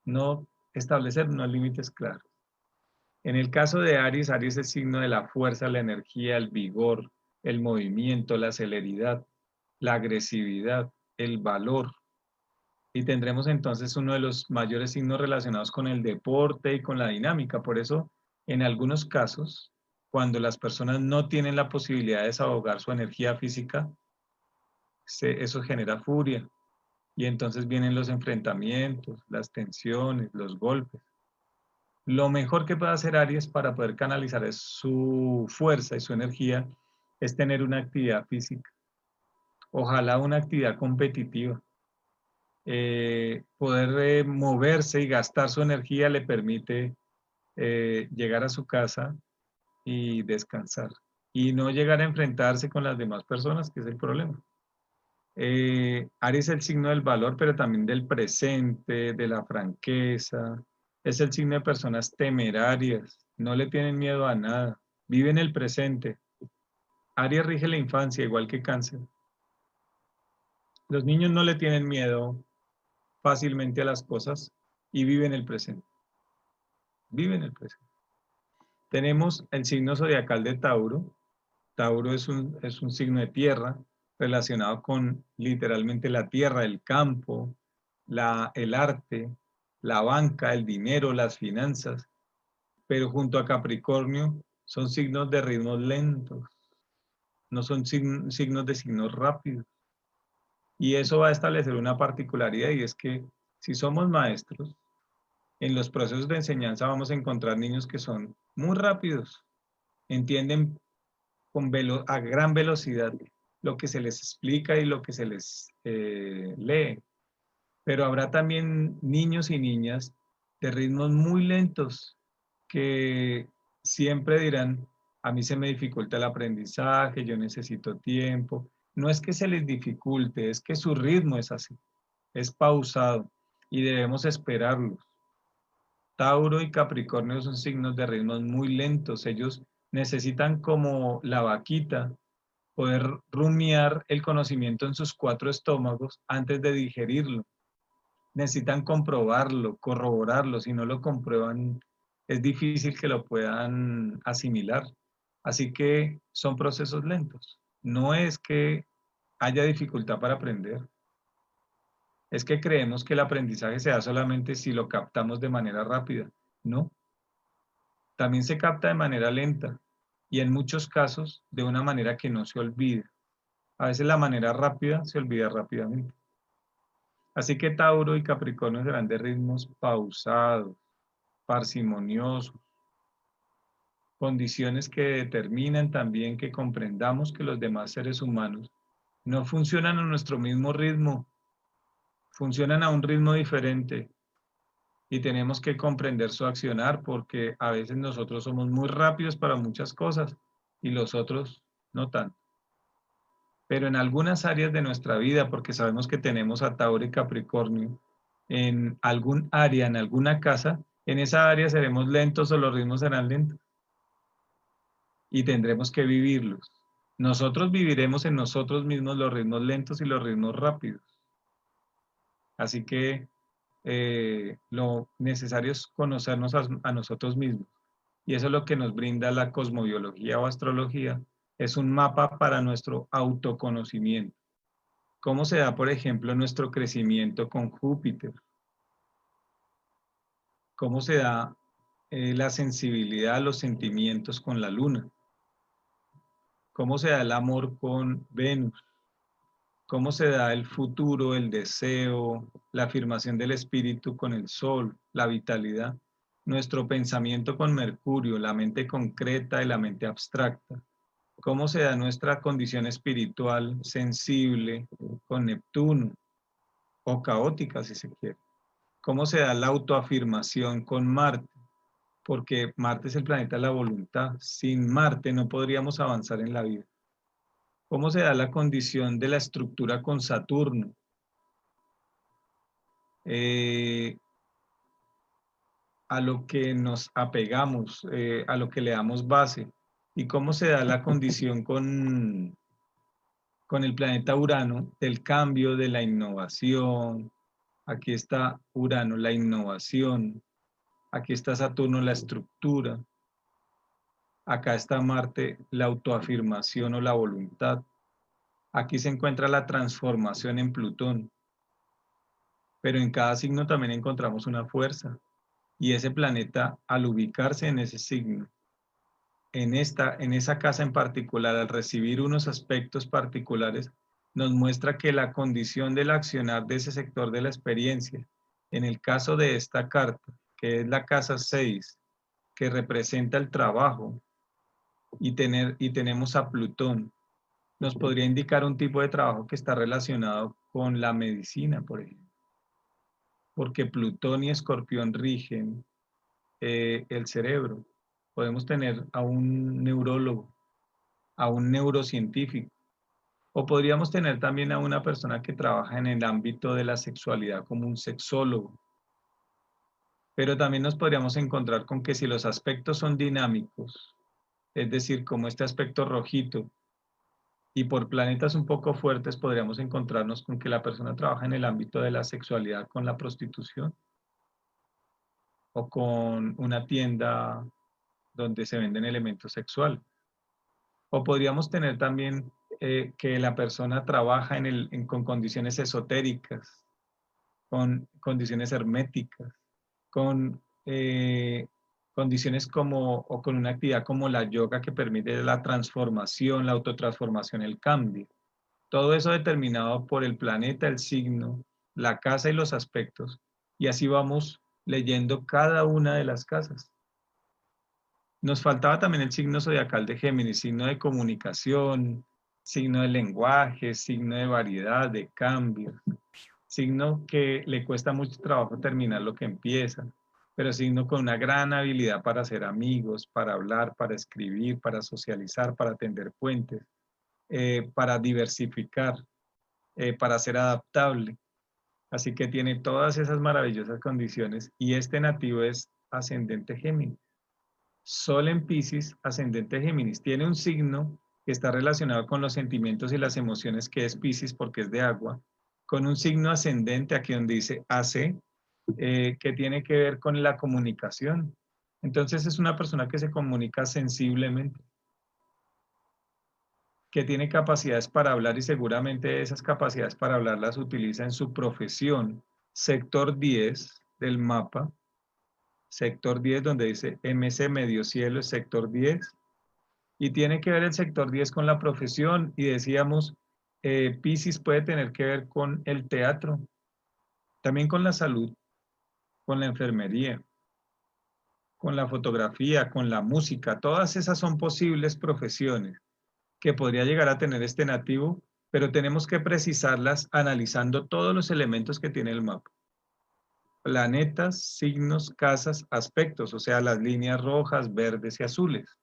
no establecer unos límites claros. En el caso de Aries, Aries es signo de la fuerza, la energía, el vigor, el movimiento, la celeridad, la agresividad, el valor. Y tendremos entonces uno de los mayores signos relacionados con el deporte y con la dinámica. Por eso, en algunos casos, cuando las personas no tienen la posibilidad de desahogar su energía física, eso genera furia. Y entonces vienen los enfrentamientos, las tensiones, los golpes. Lo mejor que puede hacer Aries para poder canalizar su fuerza y su energía es tener una actividad física. Ojalá una actividad competitiva. Poder moverse y gastar su energía le permite llegar a su casa y descansar. Y no llegar a enfrentarse con las demás personas, que es el problema. Aries es el signo del valor, pero también del presente, de la franqueza. Es el signo de personas temerarias, no le tienen miedo a nada, viven el presente. Aries rige la infancia, igual que Cáncer. Los niños no le tienen miedo fácilmente a las cosas y viven el presente. Viven el presente. Tenemos el signo zodiacal de Tauro. Tauro es un signo de tierra relacionado con literalmente la tierra, el campo, el arte, la banca, el dinero, las finanzas. Pero junto a Capricornio son signos de ritmos lentos, no son signos de signos rápidos. Y eso va a establecer una particularidad y es que si somos maestros, en los procesos de enseñanza vamos a encontrar niños que son muy rápidos, entienden a gran velocidad lo que se les explica y lo que se les lee. Pero habrá también niños y niñas de ritmos muy lentos que siempre dirán, a mí se me dificulta el aprendizaje, yo necesito tiempo. No es que se les dificulte, es que su ritmo es así, es pausado y debemos esperarlos. Tauro y Capricornio son signos de ritmos muy lentos. Ellos necesitan como la vaquita poder rumiar el conocimiento en sus 4 estómagos antes de digerirlo. Necesitan comprobarlo, corroborarlo. Si no lo comprueban, es difícil que lo puedan asimilar. Así que son procesos lentos. No es que haya dificultad para aprender. Es que creemos que el aprendizaje se da solamente si lo captamos de manera rápida. No, también se capta de manera lenta y en muchos casos de una manera que no se olvida. A veces la manera rápida se olvida rápidamente. Así que Tauro y Capricornio serán de ritmos pausados, parsimoniosos, condiciones que determinan también que comprendamos que los demás seres humanos no funcionan a nuestro mismo ritmo, funcionan a un ritmo diferente y tenemos que comprender su accionar porque a veces nosotros somos muy rápidos para muchas cosas y los otros no tanto. Pero en algunas áreas de nuestra vida, porque sabemos que tenemos a Tauro y Capricornio, en algún área, en alguna casa, en esa área seremos lentos o los ritmos serán lentos y tendremos que vivirlos. Nosotros viviremos en nosotros mismos los ritmos lentos y los ritmos rápidos. Así que lo necesario es conocernos a nosotros mismos. Y eso es lo que nos brinda la cosmobiología o astrología. Es un mapa para nuestro autoconocimiento. ¿Cómo se da, por ejemplo, nuestro crecimiento con Júpiter? ¿Cómo se da la sensibilidad a los sentimientos con la Luna? ¿Cómo se da el amor con Venus? ¿Cómo se da el futuro, el deseo, la afirmación del espíritu con el Sol, la vitalidad? Nuestro pensamiento con Mercurio, la mente concreta y la mente abstracta. ¿Cómo se da nuestra condición espiritual sensible con Neptuno o caótica, si se quiere? ¿Cómo se da la autoafirmación con Marte? Porque Marte es el planeta de la voluntad. Sin Marte no podríamos avanzar en la vida. ¿Cómo se da la condición de la estructura con Saturno? A lo que nos apegamos, a lo que le damos base. ¿Y cómo se da la condición con con el planeta Urano, del cambio, de la innovación. Aquí está Urano, la innovación. Aquí está Saturno, la estructura. Acá está Marte, la autoafirmación o la voluntad. Aquí se encuentra la transformación en Plutón. Pero en cada signo también encontramos una fuerza. Y ese planeta, al ubicarse en ese signo, en esa casa en particular, al recibir unos aspectos particulares, nos muestra que la condición del accionar de ese sector de la experiencia, en el caso de esta carta, que es la casa 6, que representa el trabajo, y tenemos a Plutón, nos podría indicar un tipo de trabajo que está relacionado con la medicina, por ejemplo, porque Plutón y Escorpión rigen el cerebro. Podemos tener a un neurólogo, a un neurocientífico, o podríamos tener también a una persona que trabaja en el ámbito de la sexualidad como un sexólogo. Pero también nos podríamos encontrar con que si los aspectos son dinámicos, es decir, como este aspecto rojito, y por planetas un poco fuertes podríamos encontrarnos con que la persona trabaja en el ámbito de la sexualidad con la prostitución o con una tienda donde se venden elementos sexuales. O podríamos tener también que la persona trabaja con condiciones esotéricas, con condiciones herméticas, con condiciones o con una actividad como la yoga que permite la transformación, la autotransformación, el cambio. Todo eso determinado por el planeta, el signo, la casa y los aspectos. Y así vamos leyendo cada una de las casas. Nos faltaba también el signo zodiacal de Géminis, signo de comunicación, signo de lenguaje, signo de variedad, de cambio, signo que le cuesta mucho trabajo terminar lo que empieza, pero signo con una gran habilidad para hacer amigos, para hablar, para escribir, para socializar, para tender puentes, para diversificar, para ser adaptable. Así que tiene todas esas maravillosas condiciones y este nativo es ascendente Géminis. Sol en Piscis, ascendente Géminis. Tiene un signo que está relacionado con los sentimientos y las emociones, que es Piscis porque es de agua, con un signo ascendente aquí donde dice AC, que tiene que ver con la comunicación. Entonces es una persona que se comunica sensiblemente, que tiene capacidades para hablar y seguramente esas capacidades para hablar las utiliza en su profesión. Sector 10 del mapa, sector 10 donde dice MC Medio Cielo, es sector 10. Y tiene que ver el sector 10 con la profesión y decíamos, Piscis puede tener que ver con el teatro, también con la salud, con la enfermería, con la fotografía, con la música. Todas esas son posibles profesiones que podría llegar a tener este nativo, pero tenemos que precisarlas analizando todos los elementos que tiene el mapa. Planetas, signos, casas, aspectos, o sea, las líneas rojas, verdes y azules.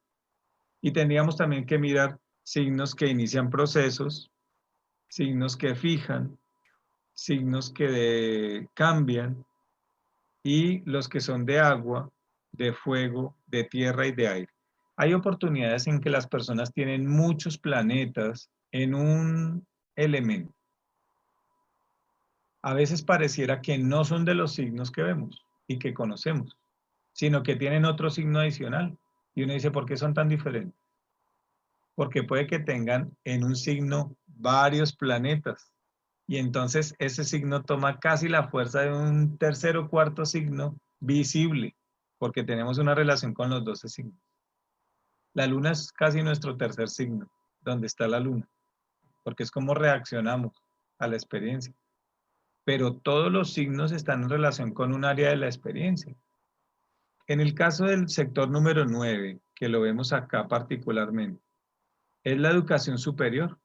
Y tendríamos también que mirar signos que inician procesos, signos que fijan, signos que cambian, y los que son de agua, de fuego, de tierra y de aire. Hay oportunidades en que las personas tienen muchos planetas en un elemento. A veces pareciera que no son de los signos que vemos y que conocemos, sino que tienen otro signo adicional. Y uno dice, ¿por qué son tan diferentes? Porque puede que tengan en un signo varios planetas. Y entonces ese signo toma casi la fuerza de un tercer o cuarto signo visible, porque tenemos una relación con los 12 signos. La luna es casi nuestro tercer signo, donde está la luna, porque es como reaccionamos a la experiencia. Pero todos los signos están en relación con un área de la experiencia. En el caso del sector número 9, que lo vemos acá particularmente, es la educación superior.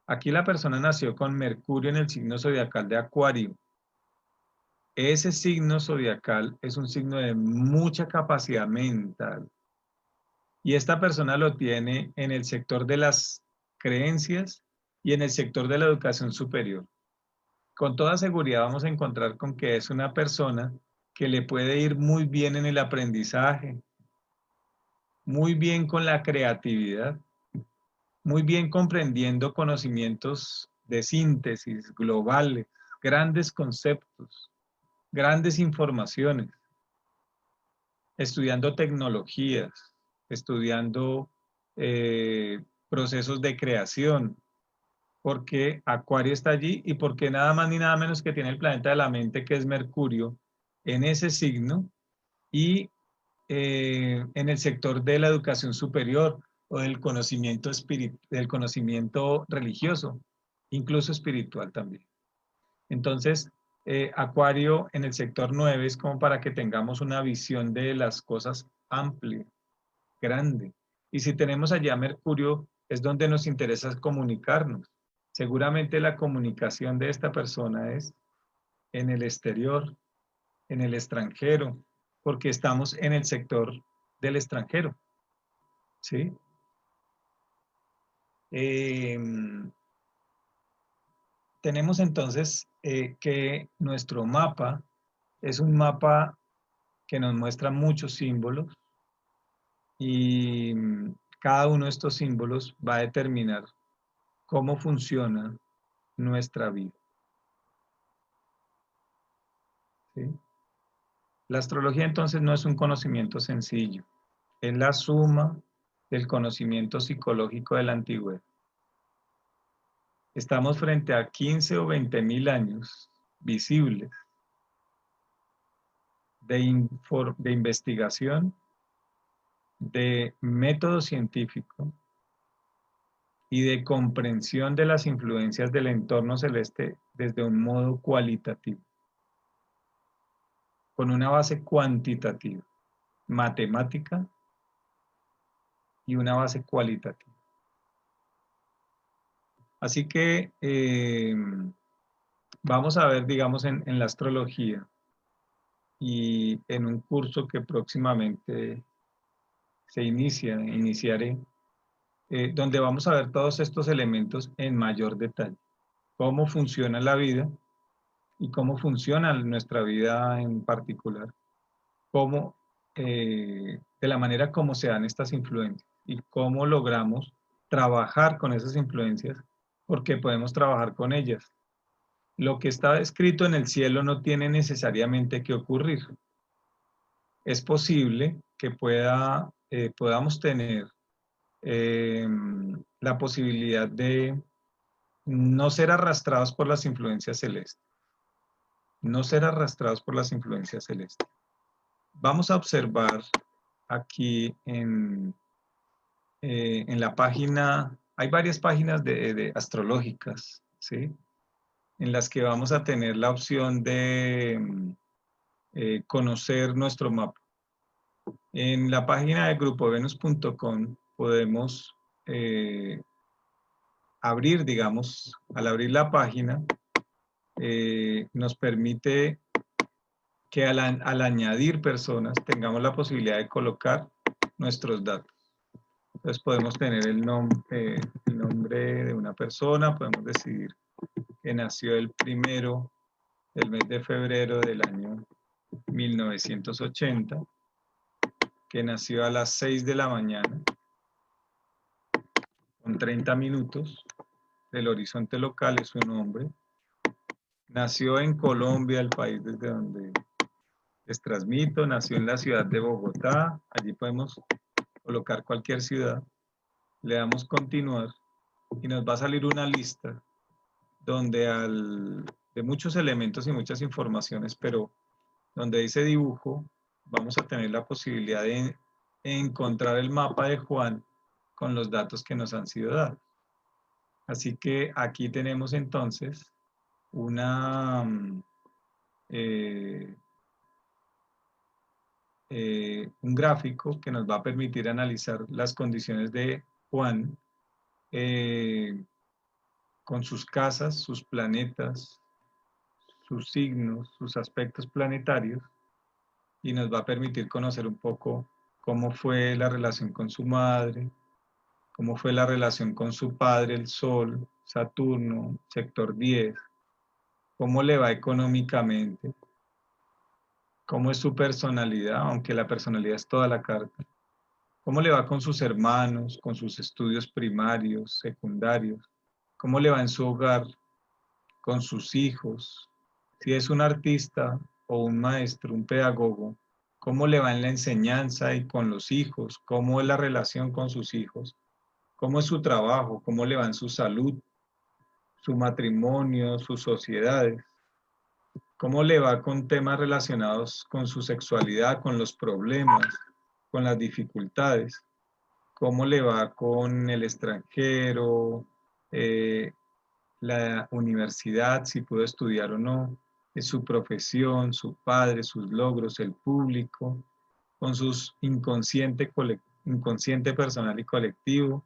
Aquí la persona nació con Mercurio en el signo zodiacal de Acuario. Ese signo zodiacal es un signo de mucha capacidad mental. Y esta persona lo tiene en el sector de las creencias y en el sector de la educación superior. Con toda seguridad vamos a encontrar con que es una persona que le puede ir muy bien en el aprendizaje, muy bien con la creatividad, muy bien comprendiendo conocimientos de síntesis globales, grandes conceptos, grandes informaciones, estudiando tecnologías, estudiando procesos de creación, porque Acuario está allí y porque nada más ni nada menos que tiene el planeta de la mente, que es Mercurio, en ese signo y en el sector de la educación superior o del conocimiento, del conocimiento religioso, incluso espiritual también. Entonces, Acuario en el sector 9 es como para que tengamos una visión de las cosas amplia, grande. Y si tenemos allá Mercurio, es donde nos interesa comunicarnos. Seguramente la comunicación de esta persona es en el exterior, en el extranjero, porque estamos en el sector del extranjero, ¿sí? Eh, Tenemos entonces que nuestro mapa es un mapa que nos muestra muchos símbolos y cada uno de estos símbolos va a determinar cómo funciona nuestra vida, ¿sí? La astrología entonces no es un conocimiento sencillo, es la suma del conocimiento psicológico de la antigüedad. Estamos frente a 15 o 20 mil años visibles de investigación, de método científico y de comprensión de las influencias del entorno celeste desde un modo cualitativo, con una base cuantitativa, matemática y una base cualitativa. Así que vamos a ver, digamos, en la astrología y en un curso que próximamente iniciaré, donde vamos a ver todos estos elementos en mayor detalle. Cómo funciona la vida y cómo funciona nuestra vida en particular. Cómo, de la manera como se dan estas influencias y cómo logramos trabajar con esas influencias, porque podemos trabajar con ellas. Lo que está escrito en el cielo no tiene necesariamente que ocurrir. Es posible que podamos tener la posibilidad de no ser arrastrados por las influencias celestes. No ser arrastrados por las influencias celestes. Vamos a observar aquí en la página, hay varias páginas de astrológicas, ¿sí? En las que vamos a tener la opción de conocer nuestro mapa. En la página de grupovenus.com podemos abrir, digamos, al abrir la página, nos permite que al añadir personas tengamos la posibilidad de colocar nuestros datos. Entonces podemos tener el nombre de una persona, podemos decidir que nació el 1 del mes de febrero del año 1980, que nació a las 6 de la mañana, con 30 minutos, del horizonte local es su nombre. Nació en Colombia, el país desde donde les transmito, nació en la ciudad de Bogotá, allí podemos colocar cualquier ciudad, le damos continuar y nos va a salir una lista donde de muchos elementos y muchas informaciones, pero donde dice dibujo, vamos a tener la posibilidad de encontrar el mapa de Juan con los datos que nos han sido dados. Así que aquí tenemos entonces un gráfico que nos va a permitir analizar las condiciones de Juan con sus casas, sus planetas, sus signos, sus aspectos planetarios, y nos va a permitir conocer un poco cómo fue la relación con su madre, cómo fue la relación con su padre, el Sol, Saturno, sector 10, cómo le va económicamente, cómo es su personalidad, aunque la personalidad es toda la carta, ¿Cómo le va con sus hermanos, con sus estudios primarios, secundarios? ¿Cómo le va en su hogar, con sus hijos? Si es un artista o un maestro, un pedagogo, ¿cómo le va en la enseñanza y con los hijos? ¿Cómo es la relación con sus hijos? ¿Cómo es su trabajo? ¿Cómo le va en su salud, su matrimonio, sus sociedades? ¿Cómo le va con temas relacionados con su sexualidad, con los problemas, con las dificultades? ¿Cómo le va con el extranjero, eh, la universidad, si pudo estudiar o no, su profesión, su padre, sus logros, el público, con sus inconsciente personal y colectivo,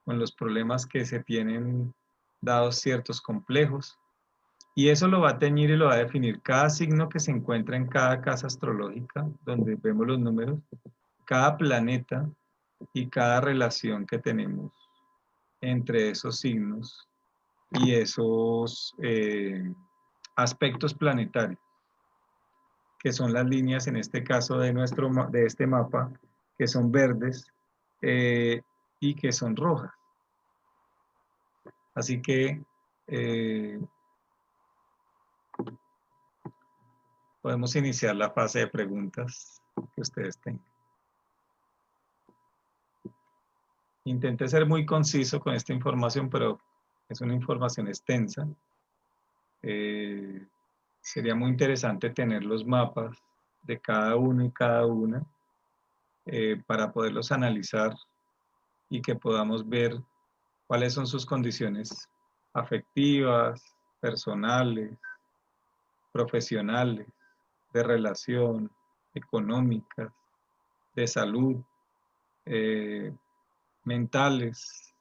con los problemas que se tienen dados ciertos complejos? Y eso lo va a teñir y lo va a definir cada signo que se encuentra en cada casa astrológica, donde vemos los números, cada planeta y cada relación que tenemos entre esos signos y esos aspectos planetarios, que son las líneas en este caso de este mapa, que son verdes y que son rojas. Así que podemos iniciar la fase de preguntas que ustedes tengan. Intenté ser muy conciso con esta información, pero es una información extensa. Sería muy interesante tener los mapas de cada uno y cada una para poderlos analizar y que podamos ver cuáles son sus condiciones afectivas, personales, profesionales, de relación, económicas, de salud, mentales,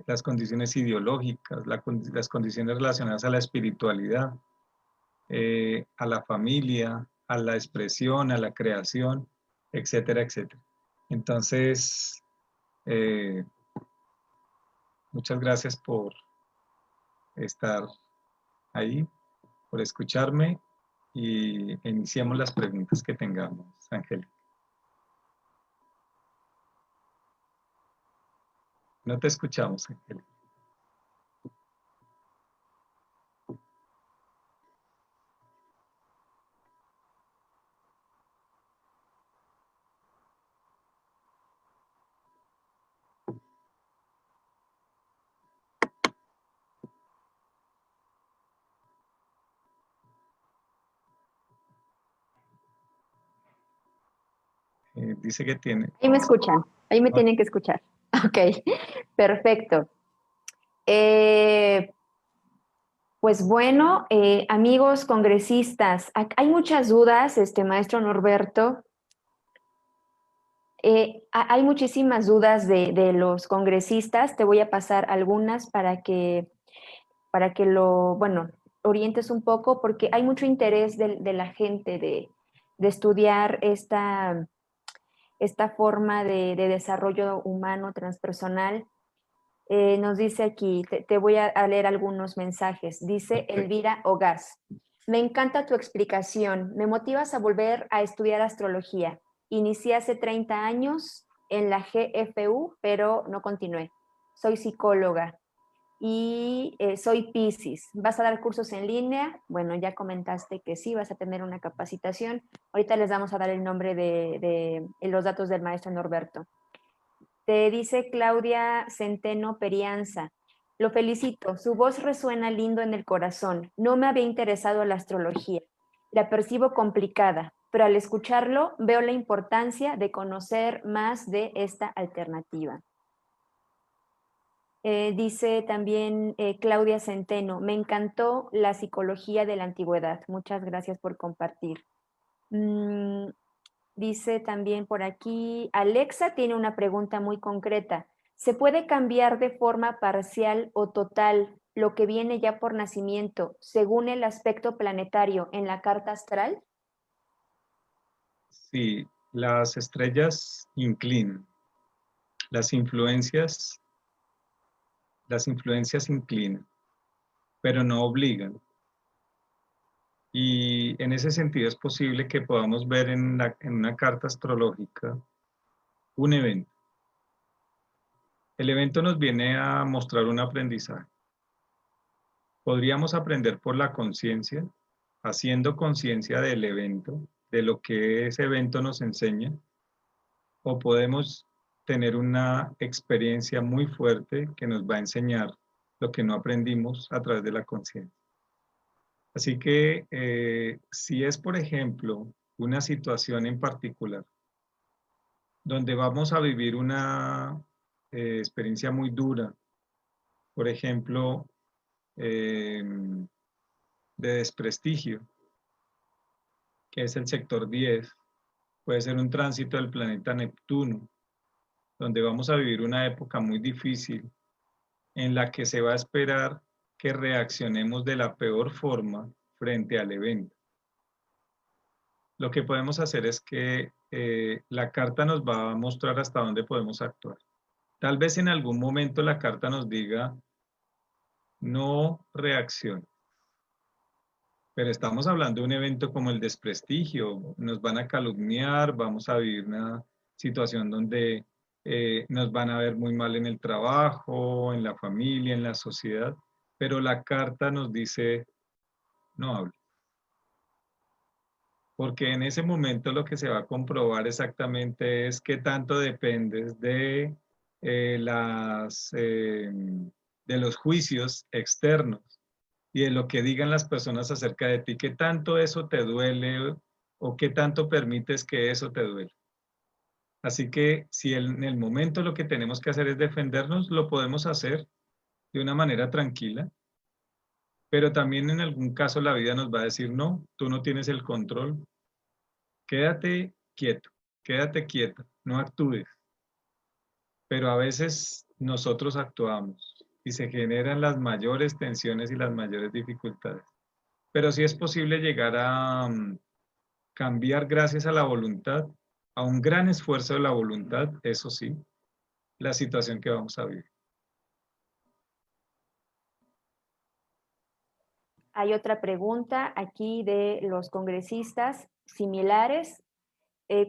las condiciones ideológicas, las condiciones relacionadas a la espiritualidad, a la familia, a la expresión, a la creación, etcétera, etcétera. Entonces, muchas gracias por estar ahí, por escucharme y iniciemos las preguntas que tengamos, Angélica. No te escuchamos, Angélica. Dice que tiene. Ahí me escuchan, ahí me Ah, tienen que escuchar. Ok, perfecto. Pues bueno, amigos congresistas, hay muchas dudas, maestro Norberto. Hay muchísimas dudas de los congresistas. Te voy a pasar algunas para que bueno, orientes un poco, porque hay mucho interés de la gente de estudiar esta forma de desarrollo humano transpersonal. Nos dice aquí, te voy a leer algunos mensajes. Dice Elvira Ogaz: me encanta tu explicación, me motivas a volver a estudiar astrología. Inicié hace 30 años en la GFU, pero no continué. Soy psicóloga y soy Piscis. ¿Vas a dar cursos en línea? Bueno, ya comentaste que sí, vas a tener una capacitación. Ahorita les vamos a dar el nombre de los datos del maestro Norberto. Te dice Claudia Centeno Perianza: lo felicito, su voz resuena lindo en el corazón. No me había interesado la astrología. La percibo complicada, pero al escucharlo veo la importancia de conocer más de esta alternativa. Dice también Claudia Centeno: me encantó la psicología de la antigüedad. Muchas gracias por compartir. Dice también por aquí, Alexa tiene una pregunta muy concreta. ¿Se puede cambiar de forma parcial o total lo que viene ya por nacimiento según el aspecto planetario en la carta astral? Sí, las estrellas inclinan, las influencias inclinan, pero no obligan. Y en ese sentido es posible que podamos ver en una carta astrológica un evento, El evento nos viene a mostrar un aprendizaje. Podríamos aprender por la conciencia, haciendo conciencia del evento, de lo que ese evento nos enseña, o podemos tener una experiencia muy fuerte que nos va a enseñar lo que no aprendimos a través de la conciencia. Así que si es, por ejemplo, una situación en particular, donde vamos a vivir una experiencia muy dura, por ejemplo, eh, de desprestigio, que es el sector 10, puede ser un tránsito del planeta Neptuno, donde vamos a vivir una época muy difícil en la que se va a esperar que reaccionemos de la peor forma frente al evento. Lo que podemos hacer es que la carta nos va a mostrar hasta dónde podemos actuar. Tal vez en algún momento la carta nos diga, no reaccione. Pero estamos hablando de un evento como el desprestigio, nos van a calumniar, vamos a vivir una situación donde nos van a ver muy mal en el trabajo, en la familia, en la sociedad, pero la carta nos dice, no hable. Porque en ese momento lo que se va a comprobar exactamente es qué tanto dependes de, de los juicios externos y de lo que digan las personas acerca de ti, qué tanto eso te duele o qué tanto permites que eso te duele. Así que si en el momento lo que tenemos que hacer es defendernos, lo podemos hacer de una manera tranquila, pero también en algún caso la vida nos va a decir, no, tú no tienes el control, quédate quieto, quédate quieta, no actúes. Pero a veces nosotros actuamos y se generan las mayores tensiones y las mayores dificultades. Pero sí es posible llegar a cambiar gracias a la voluntad, a un gran esfuerzo de la voluntad, eso sí, la situación que vamos a vivir. Hay otra pregunta aquí de los congresistas similares.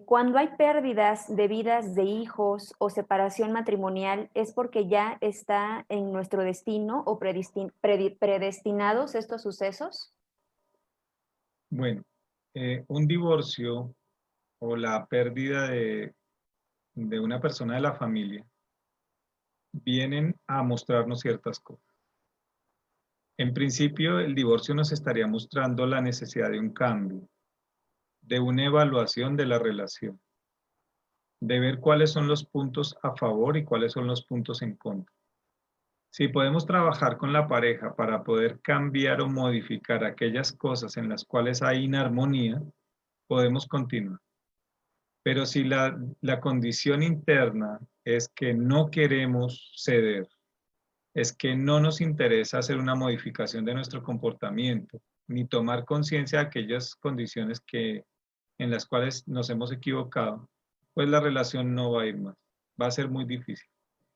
Cuando hay pérdidas debidas de hijos o separación matrimonial, ¿es porque ya está en nuestro destino o predestinados estos sucesos? Bueno, un divorcio o la pérdida de una persona de la familia vienen a mostrarnos ciertas cosas. En principio, el divorcio nos estaría mostrando la necesidad de un cambio, de una evaluación de la relación, de ver cuáles son los puntos a favor y cuáles son los puntos en contra. Si podemos trabajar con la pareja para poder cambiar o modificar aquellas cosas en las cuales hay inarmonía, podemos continuar. Pero si la condición interna es que no queremos ceder, es que no nos interesa hacer una modificación de nuestro comportamiento, ni tomar conciencia de aquellas condiciones en las cuales nos hemos equivocado, pues la relación no va a ir más, va a ser muy difícil.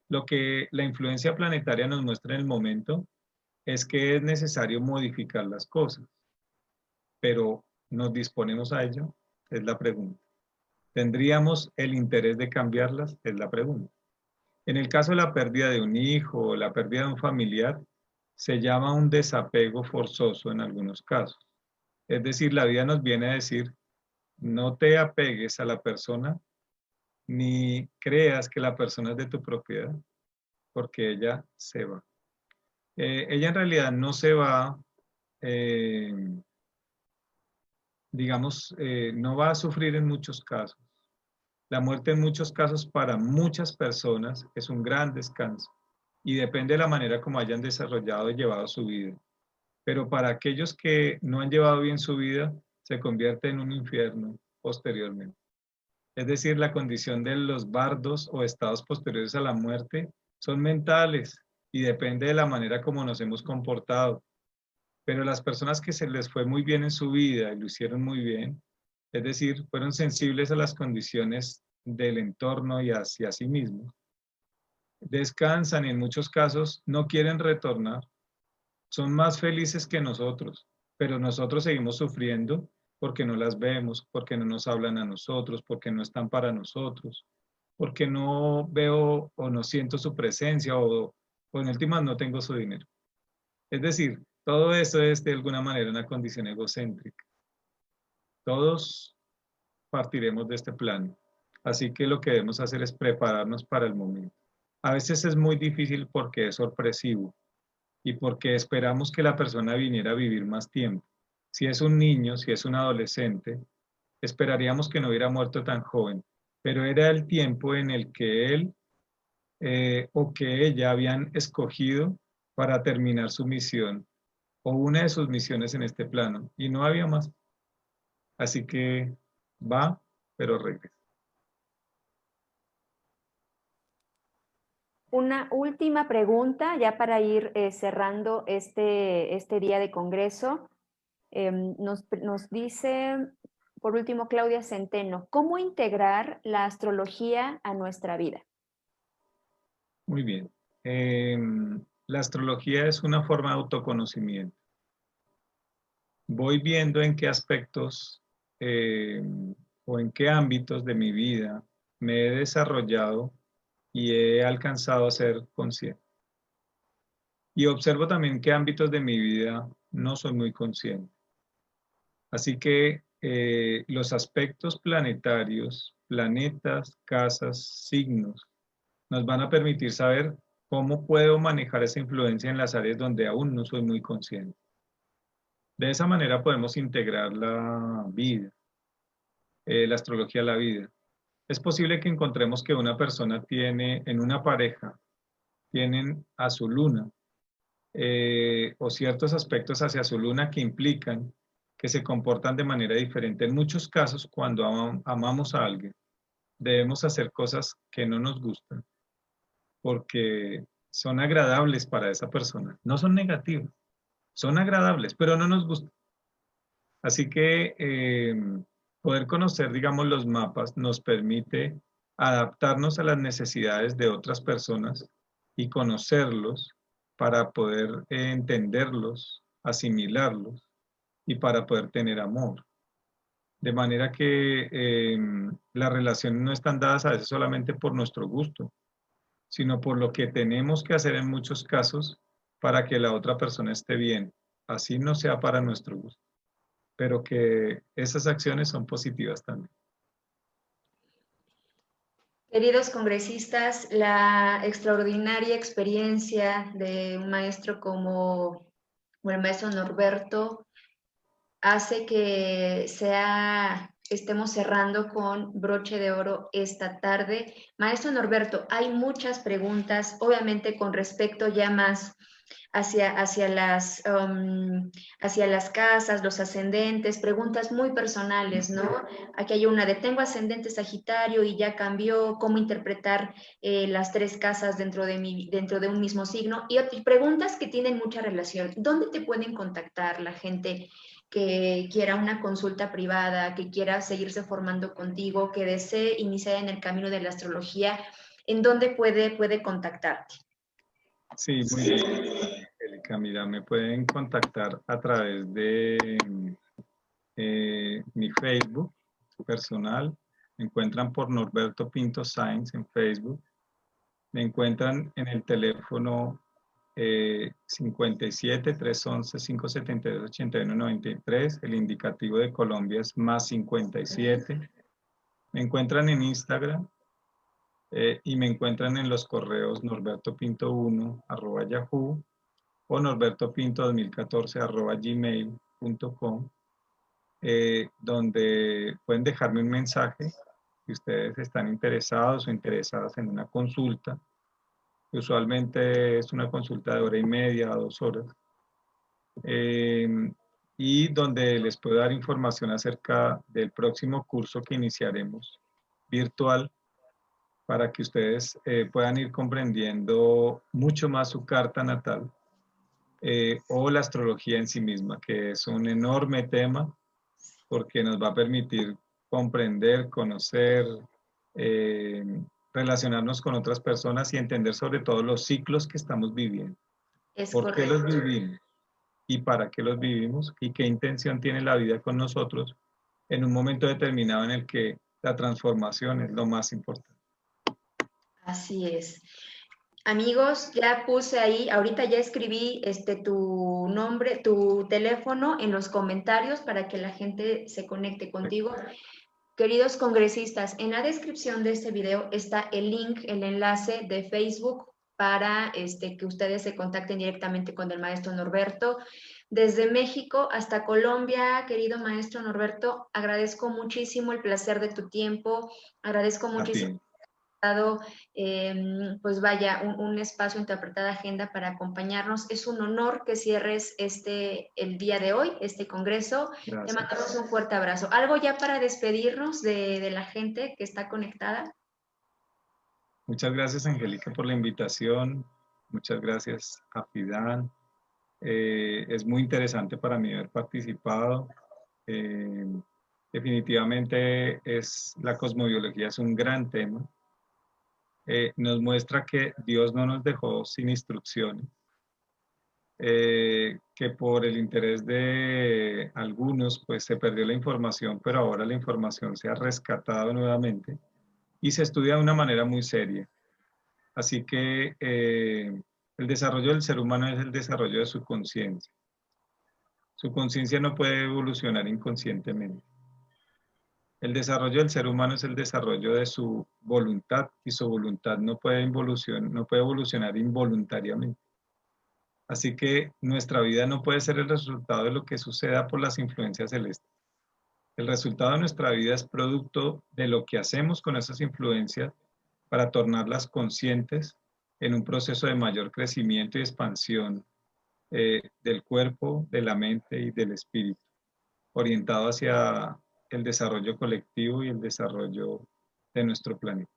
Lo que la influencia planetaria nos muestra en el momento es que es necesario modificar las cosas, pero ¿nos disponemos a ello? Es la pregunta. ¿Tendríamos el interés de cambiarlas? Es la pregunta. En el caso de la pérdida de un hijo o la pérdida de un familiar, se llama un desapego forzoso en algunos casos. Es decir, la vida nos viene a decir, no te apegues a la persona, ni creas que la persona es de tu propiedad, porque ella se va. Ella en realidad no se va, eh, digamos, no va a sufrir en muchos casos. La muerte en muchos casos para muchas personas es un gran descanso y depende de la manera como hayan desarrollado y llevado su vida. Pero para aquellos que no han llevado bien su vida, se convierte en un infierno posteriormente. Es decir, la condición de los bardos o estados posteriores a la muerte son mentales y depende de la manera como nos hemos comportado. Pero las personas que se les fue muy bien en su vida y lo hicieron muy bien, es decir, fueron sensibles a las condiciones del entorno y hacia sí mismos, descansan y en muchos casos no quieren retornar, son más felices que nosotros, pero nosotros seguimos sufriendo porque no las vemos, porque no nos hablan a nosotros, porque no están para nosotros. porque no veo o no siento su presencia o en últimas no tengo su dinero. Es decir, todo eso es de alguna manera una condición egocéntrica. Todos partiremos de este plano. Así que lo que debemos hacer es prepararnos para el momento. A veces es muy difícil porque es sorpresivo y porque esperamos que la persona viniera a vivir más tiempo. Si es un niño, si es un adolescente, esperaríamos que no hubiera muerto tan joven, pero era el tiempo en el que él o que ella habían escogido para terminar su misión o una de sus misiones en este plano y no había más. Así que va, pero regresa. Una última pregunta, ya para ir cerrando este día de congreso. Nos dice, por último, Claudia Centeno, ¿cómo integrar la astrología a nuestra vida? Muy bien. La astrología es una forma de autoconocimiento. Voy viendo en qué aspectos o en qué ámbitos de mi vida me he desarrollado y he alcanzado a ser consciente. Y observo también qué ámbitos de mi vida no soy muy consciente. Así que los aspectos planetarios, planetas, casas, signos, nos van a permitir saber cómo puedo manejar esa influencia en las áreas donde aún no soy muy consciente. De esa manera podemos integrar la vida, la astrología a la vida. Es posible que encontremos que una persona tiene, en una pareja, tienen a su luna, o ciertos aspectos hacia su luna que implican que se comportan de manera diferente. En muchos casos, cuando amamos a alguien, debemos hacer cosas que no nos gustan porque son agradables para esa persona. No son negativas, son agradables, pero no nos gustan. Así que poder conocer, digamos, los mapas nos permite adaptarnos a las necesidades de otras personas y conocerlos para poder entenderlos, asimilarlos y para poder tener amor. De manera que las relaciones no están dadas a veces solamente por nuestro gusto, sino por lo que tenemos que hacer en muchos casos para que la otra persona esté bien, así no sea para nuestro gusto, pero que esas acciones son positivas también. Queridos congresistas, la extraordinaria experiencia de un maestro como el maestro Norberto hace que estemos cerrando con broche de oro esta tarde. Maestro Norberto, hay muchas preguntas, obviamente con respecto ya más hacia las casas, los ascendentes, preguntas muy personales, ¿no? Aquí hay una de tengo ascendente Sagitario y ya cambió, cómo interpretar las tres casas dentro de un mismo signo, y preguntas que tienen mucha relación. ¿Dónde te pueden contactar la gente que quiera una consulta privada, que quiera seguirse formando contigo, que desee iniciar en el camino de la astrología? ¿En dónde puede contactarte? Sí, muy bien, Angélica. Mira, me pueden contactar a través de mi Facebook personal. Me encuentran por Norberto Pinto Sáenz en Facebook. Me encuentran en el teléfono 57 311 572 8193. El indicativo de Colombia es +57. Me encuentran en Instagram y me encuentran en los correos norbertopinto1@yahoo o norbertopinto2014@gmail.com, donde pueden dejarme un mensaje si ustedes están interesados o interesadas en una consulta. Usualmente es una consulta de 1 hora y media a 2 horas, y donde les puedo dar información acerca del próximo curso que iniciaremos virtual para que ustedes puedan ir comprendiendo mucho más su carta natal o la astrología en sí misma, que es un enorme tema porque nos va a permitir comprender, conocer, eh, relacionarnos con otras personas y entender sobre todo los ciclos que estamos viviendo. Es ¿Por qué los correcto. vivimos? ¿Y para qué los vivimos? ¿Y qué intención tiene la vida con nosotros en un momento determinado en el que la transformación es lo más importante? Así es. Amigos, ya puse ahí, ahorita ya escribí tu nombre, tu teléfono en los comentarios para que la gente se conecte contigo. Queridos congresistas, en la descripción de este video está el link, el enlace de Facebook para que ustedes se contacten directamente con el maestro Norberto. Desde México hasta Colombia, querido maestro Norberto, agradezco muchísimo el placer de tu tiempo, agradezco A ti. muchísimo dado, pues vaya, un espacio, interpretada agenda para acompañarnos. Es un honor que cierres el día de hoy, este congreso. Gracias. Te mandamos un fuerte abrazo. ¿Algo ya para despedirnos de la gente que está conectada? Muchas gracias, Angélica, por la invitación. Muchas gracias a Fidan. Es muy interesante para mí haber participado. Definitivamente la cosmobiología es un gran tema. Nos muestra que Dios no nos dejó sin instrucciones, que por el interés de algunos pues se perdió la información, pero ahora la información se ha rescatado nuevamente y se estudia de una manera muy seria. Así que el desarrollo del ser humano es el desarrollo de su conciencia. Su conciencia no puede evolucionar inconscientemente. El desarrollo del ser humano es el desarrollo de su voluntad y su voluntad no puede evolucionar involuntariamente. Así que nuestra vida no puede ser el resultado de lo que suceda por las influencias celestes. El resultado de nuestra vida es producto de lo que hacemos con esas influencias para tornarlas conscientes en un proceso de mayor crecimiento y expansión del cuerpo, de la mente y del espíritu, orientado hacia el desarrollo colectivo y el desarrollo de nuestro planeta.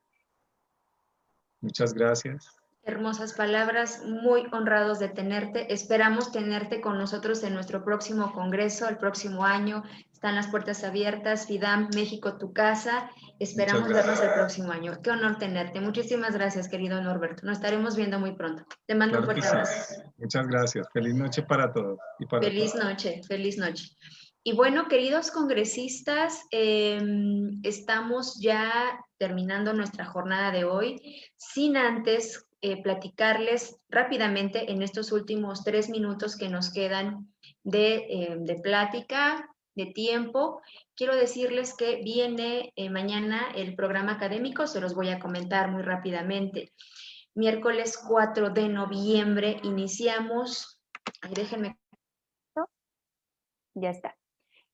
Muchas gracias. Hermosas palabras, muy honrados de tenerte. Esperamos tenerte con nosotros en nuestro próximo congreso, el próximo año. Están las puertas abiertas. FIDAM México, tu casa. Esperamos vernos el próximo año. Qué honor tenerte. Muchísimas gracias, querido Norberto. Nos estaremos viendo muy pronto. Te mando un fuerte abrazo. Muchas gracias. Feliz noche para todos y para Feliz todas. noche, feliz noche. Y bueno, queridos congresistas, estamos ya terminando nuestra jornada de hoy, sin antes platicarles rápidamente en estos últimos 3 minutos que nos quedan de plática, de tiempo. Quiero decirles que viene mañana el programa académico, se los voy a comentar muy rápidamente. Miércoles 4 de noviembre iniciamos, déjenme, ya está.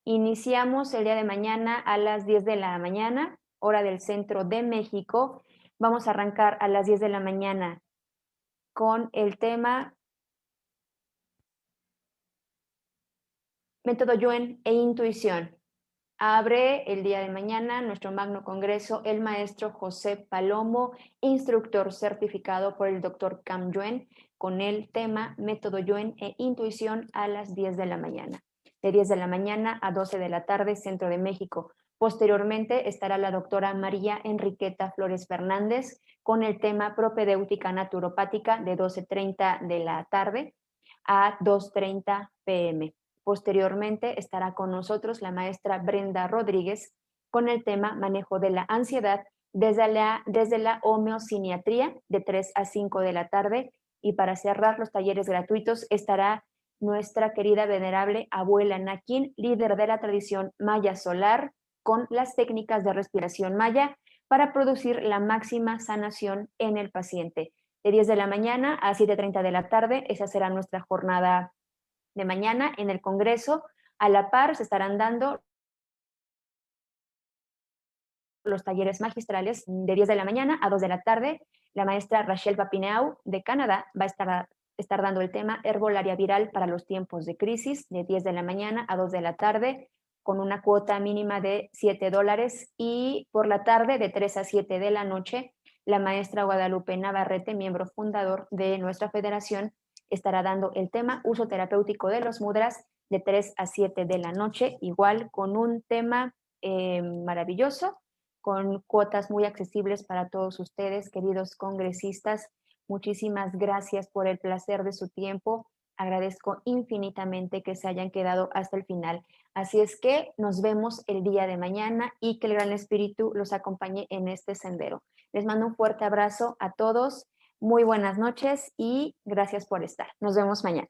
Iniciamos el día de mañana a las 10 de la mañana, hora del centro de México. Vamos a arrancar a las 10 de la mañana con el tema Método Yuen e Intuición. Abre el día de mañana nuestro magno congreso el maestro José Palomo, instructor certificado por el Dr. Cam Yuen, con el tema Método Yuen e Intuición a las 10 de la mañana. De 10 de la mañana a 12 de la tarde, Centro de México. Posteriormente estará la doctora María Enriqueta Flores Fernández con el tema Propedéutica Naturopática de 12:30 de la tarde a 2:30 p.m. Posteriormente estará con nosotros la maestra Brenda Rodríguez con el tema Manejo de la Ansiedad desde la homeosiniatría de 3 a 5 de la tarde. Y para cerrar los talleres gratuitos estará nuestra querida venerable abuela Nakin, líder de la tradición maya solar, con las técnicas de respiración maya para producir la máxima sanación en el paciente. De 10 de la mañana a 7:30 de la tarde, esa será nuestra jornada de mañana en el Congreso. A la par se estarán dando los talleres magistrales de 10 de la mañana a 2 de la tarde. La maestra Rachel Papineau de Canadá va a estar dando el tema Herbolaria Viral para los tiempos de crisis de 10 de la mañana a 2 de la tarde con una cuota mínima de $7 y por la tarde de 3 a 7 de la noche la maestra Guadalupe Navarrete, miembro fundador de nuestra federación, estará dando el tema Uso terapéutico de los mudras de 3 a 7 de la noche, igual con un tema maravilloso, con cuotas muy accesibles para todos ustedes, queridos congresistas. Muchísimas gracias por el placer de su tiempo. agradezco infinitamente que se hayan quedado hasta el final. Así es que nos vemos el día de mañana y que el Gran Espíritu los acompañe en este sendero. Les mando un fuerte abrazo a todos, muy buenas noches y gracias por estar. Nos vemos mañana.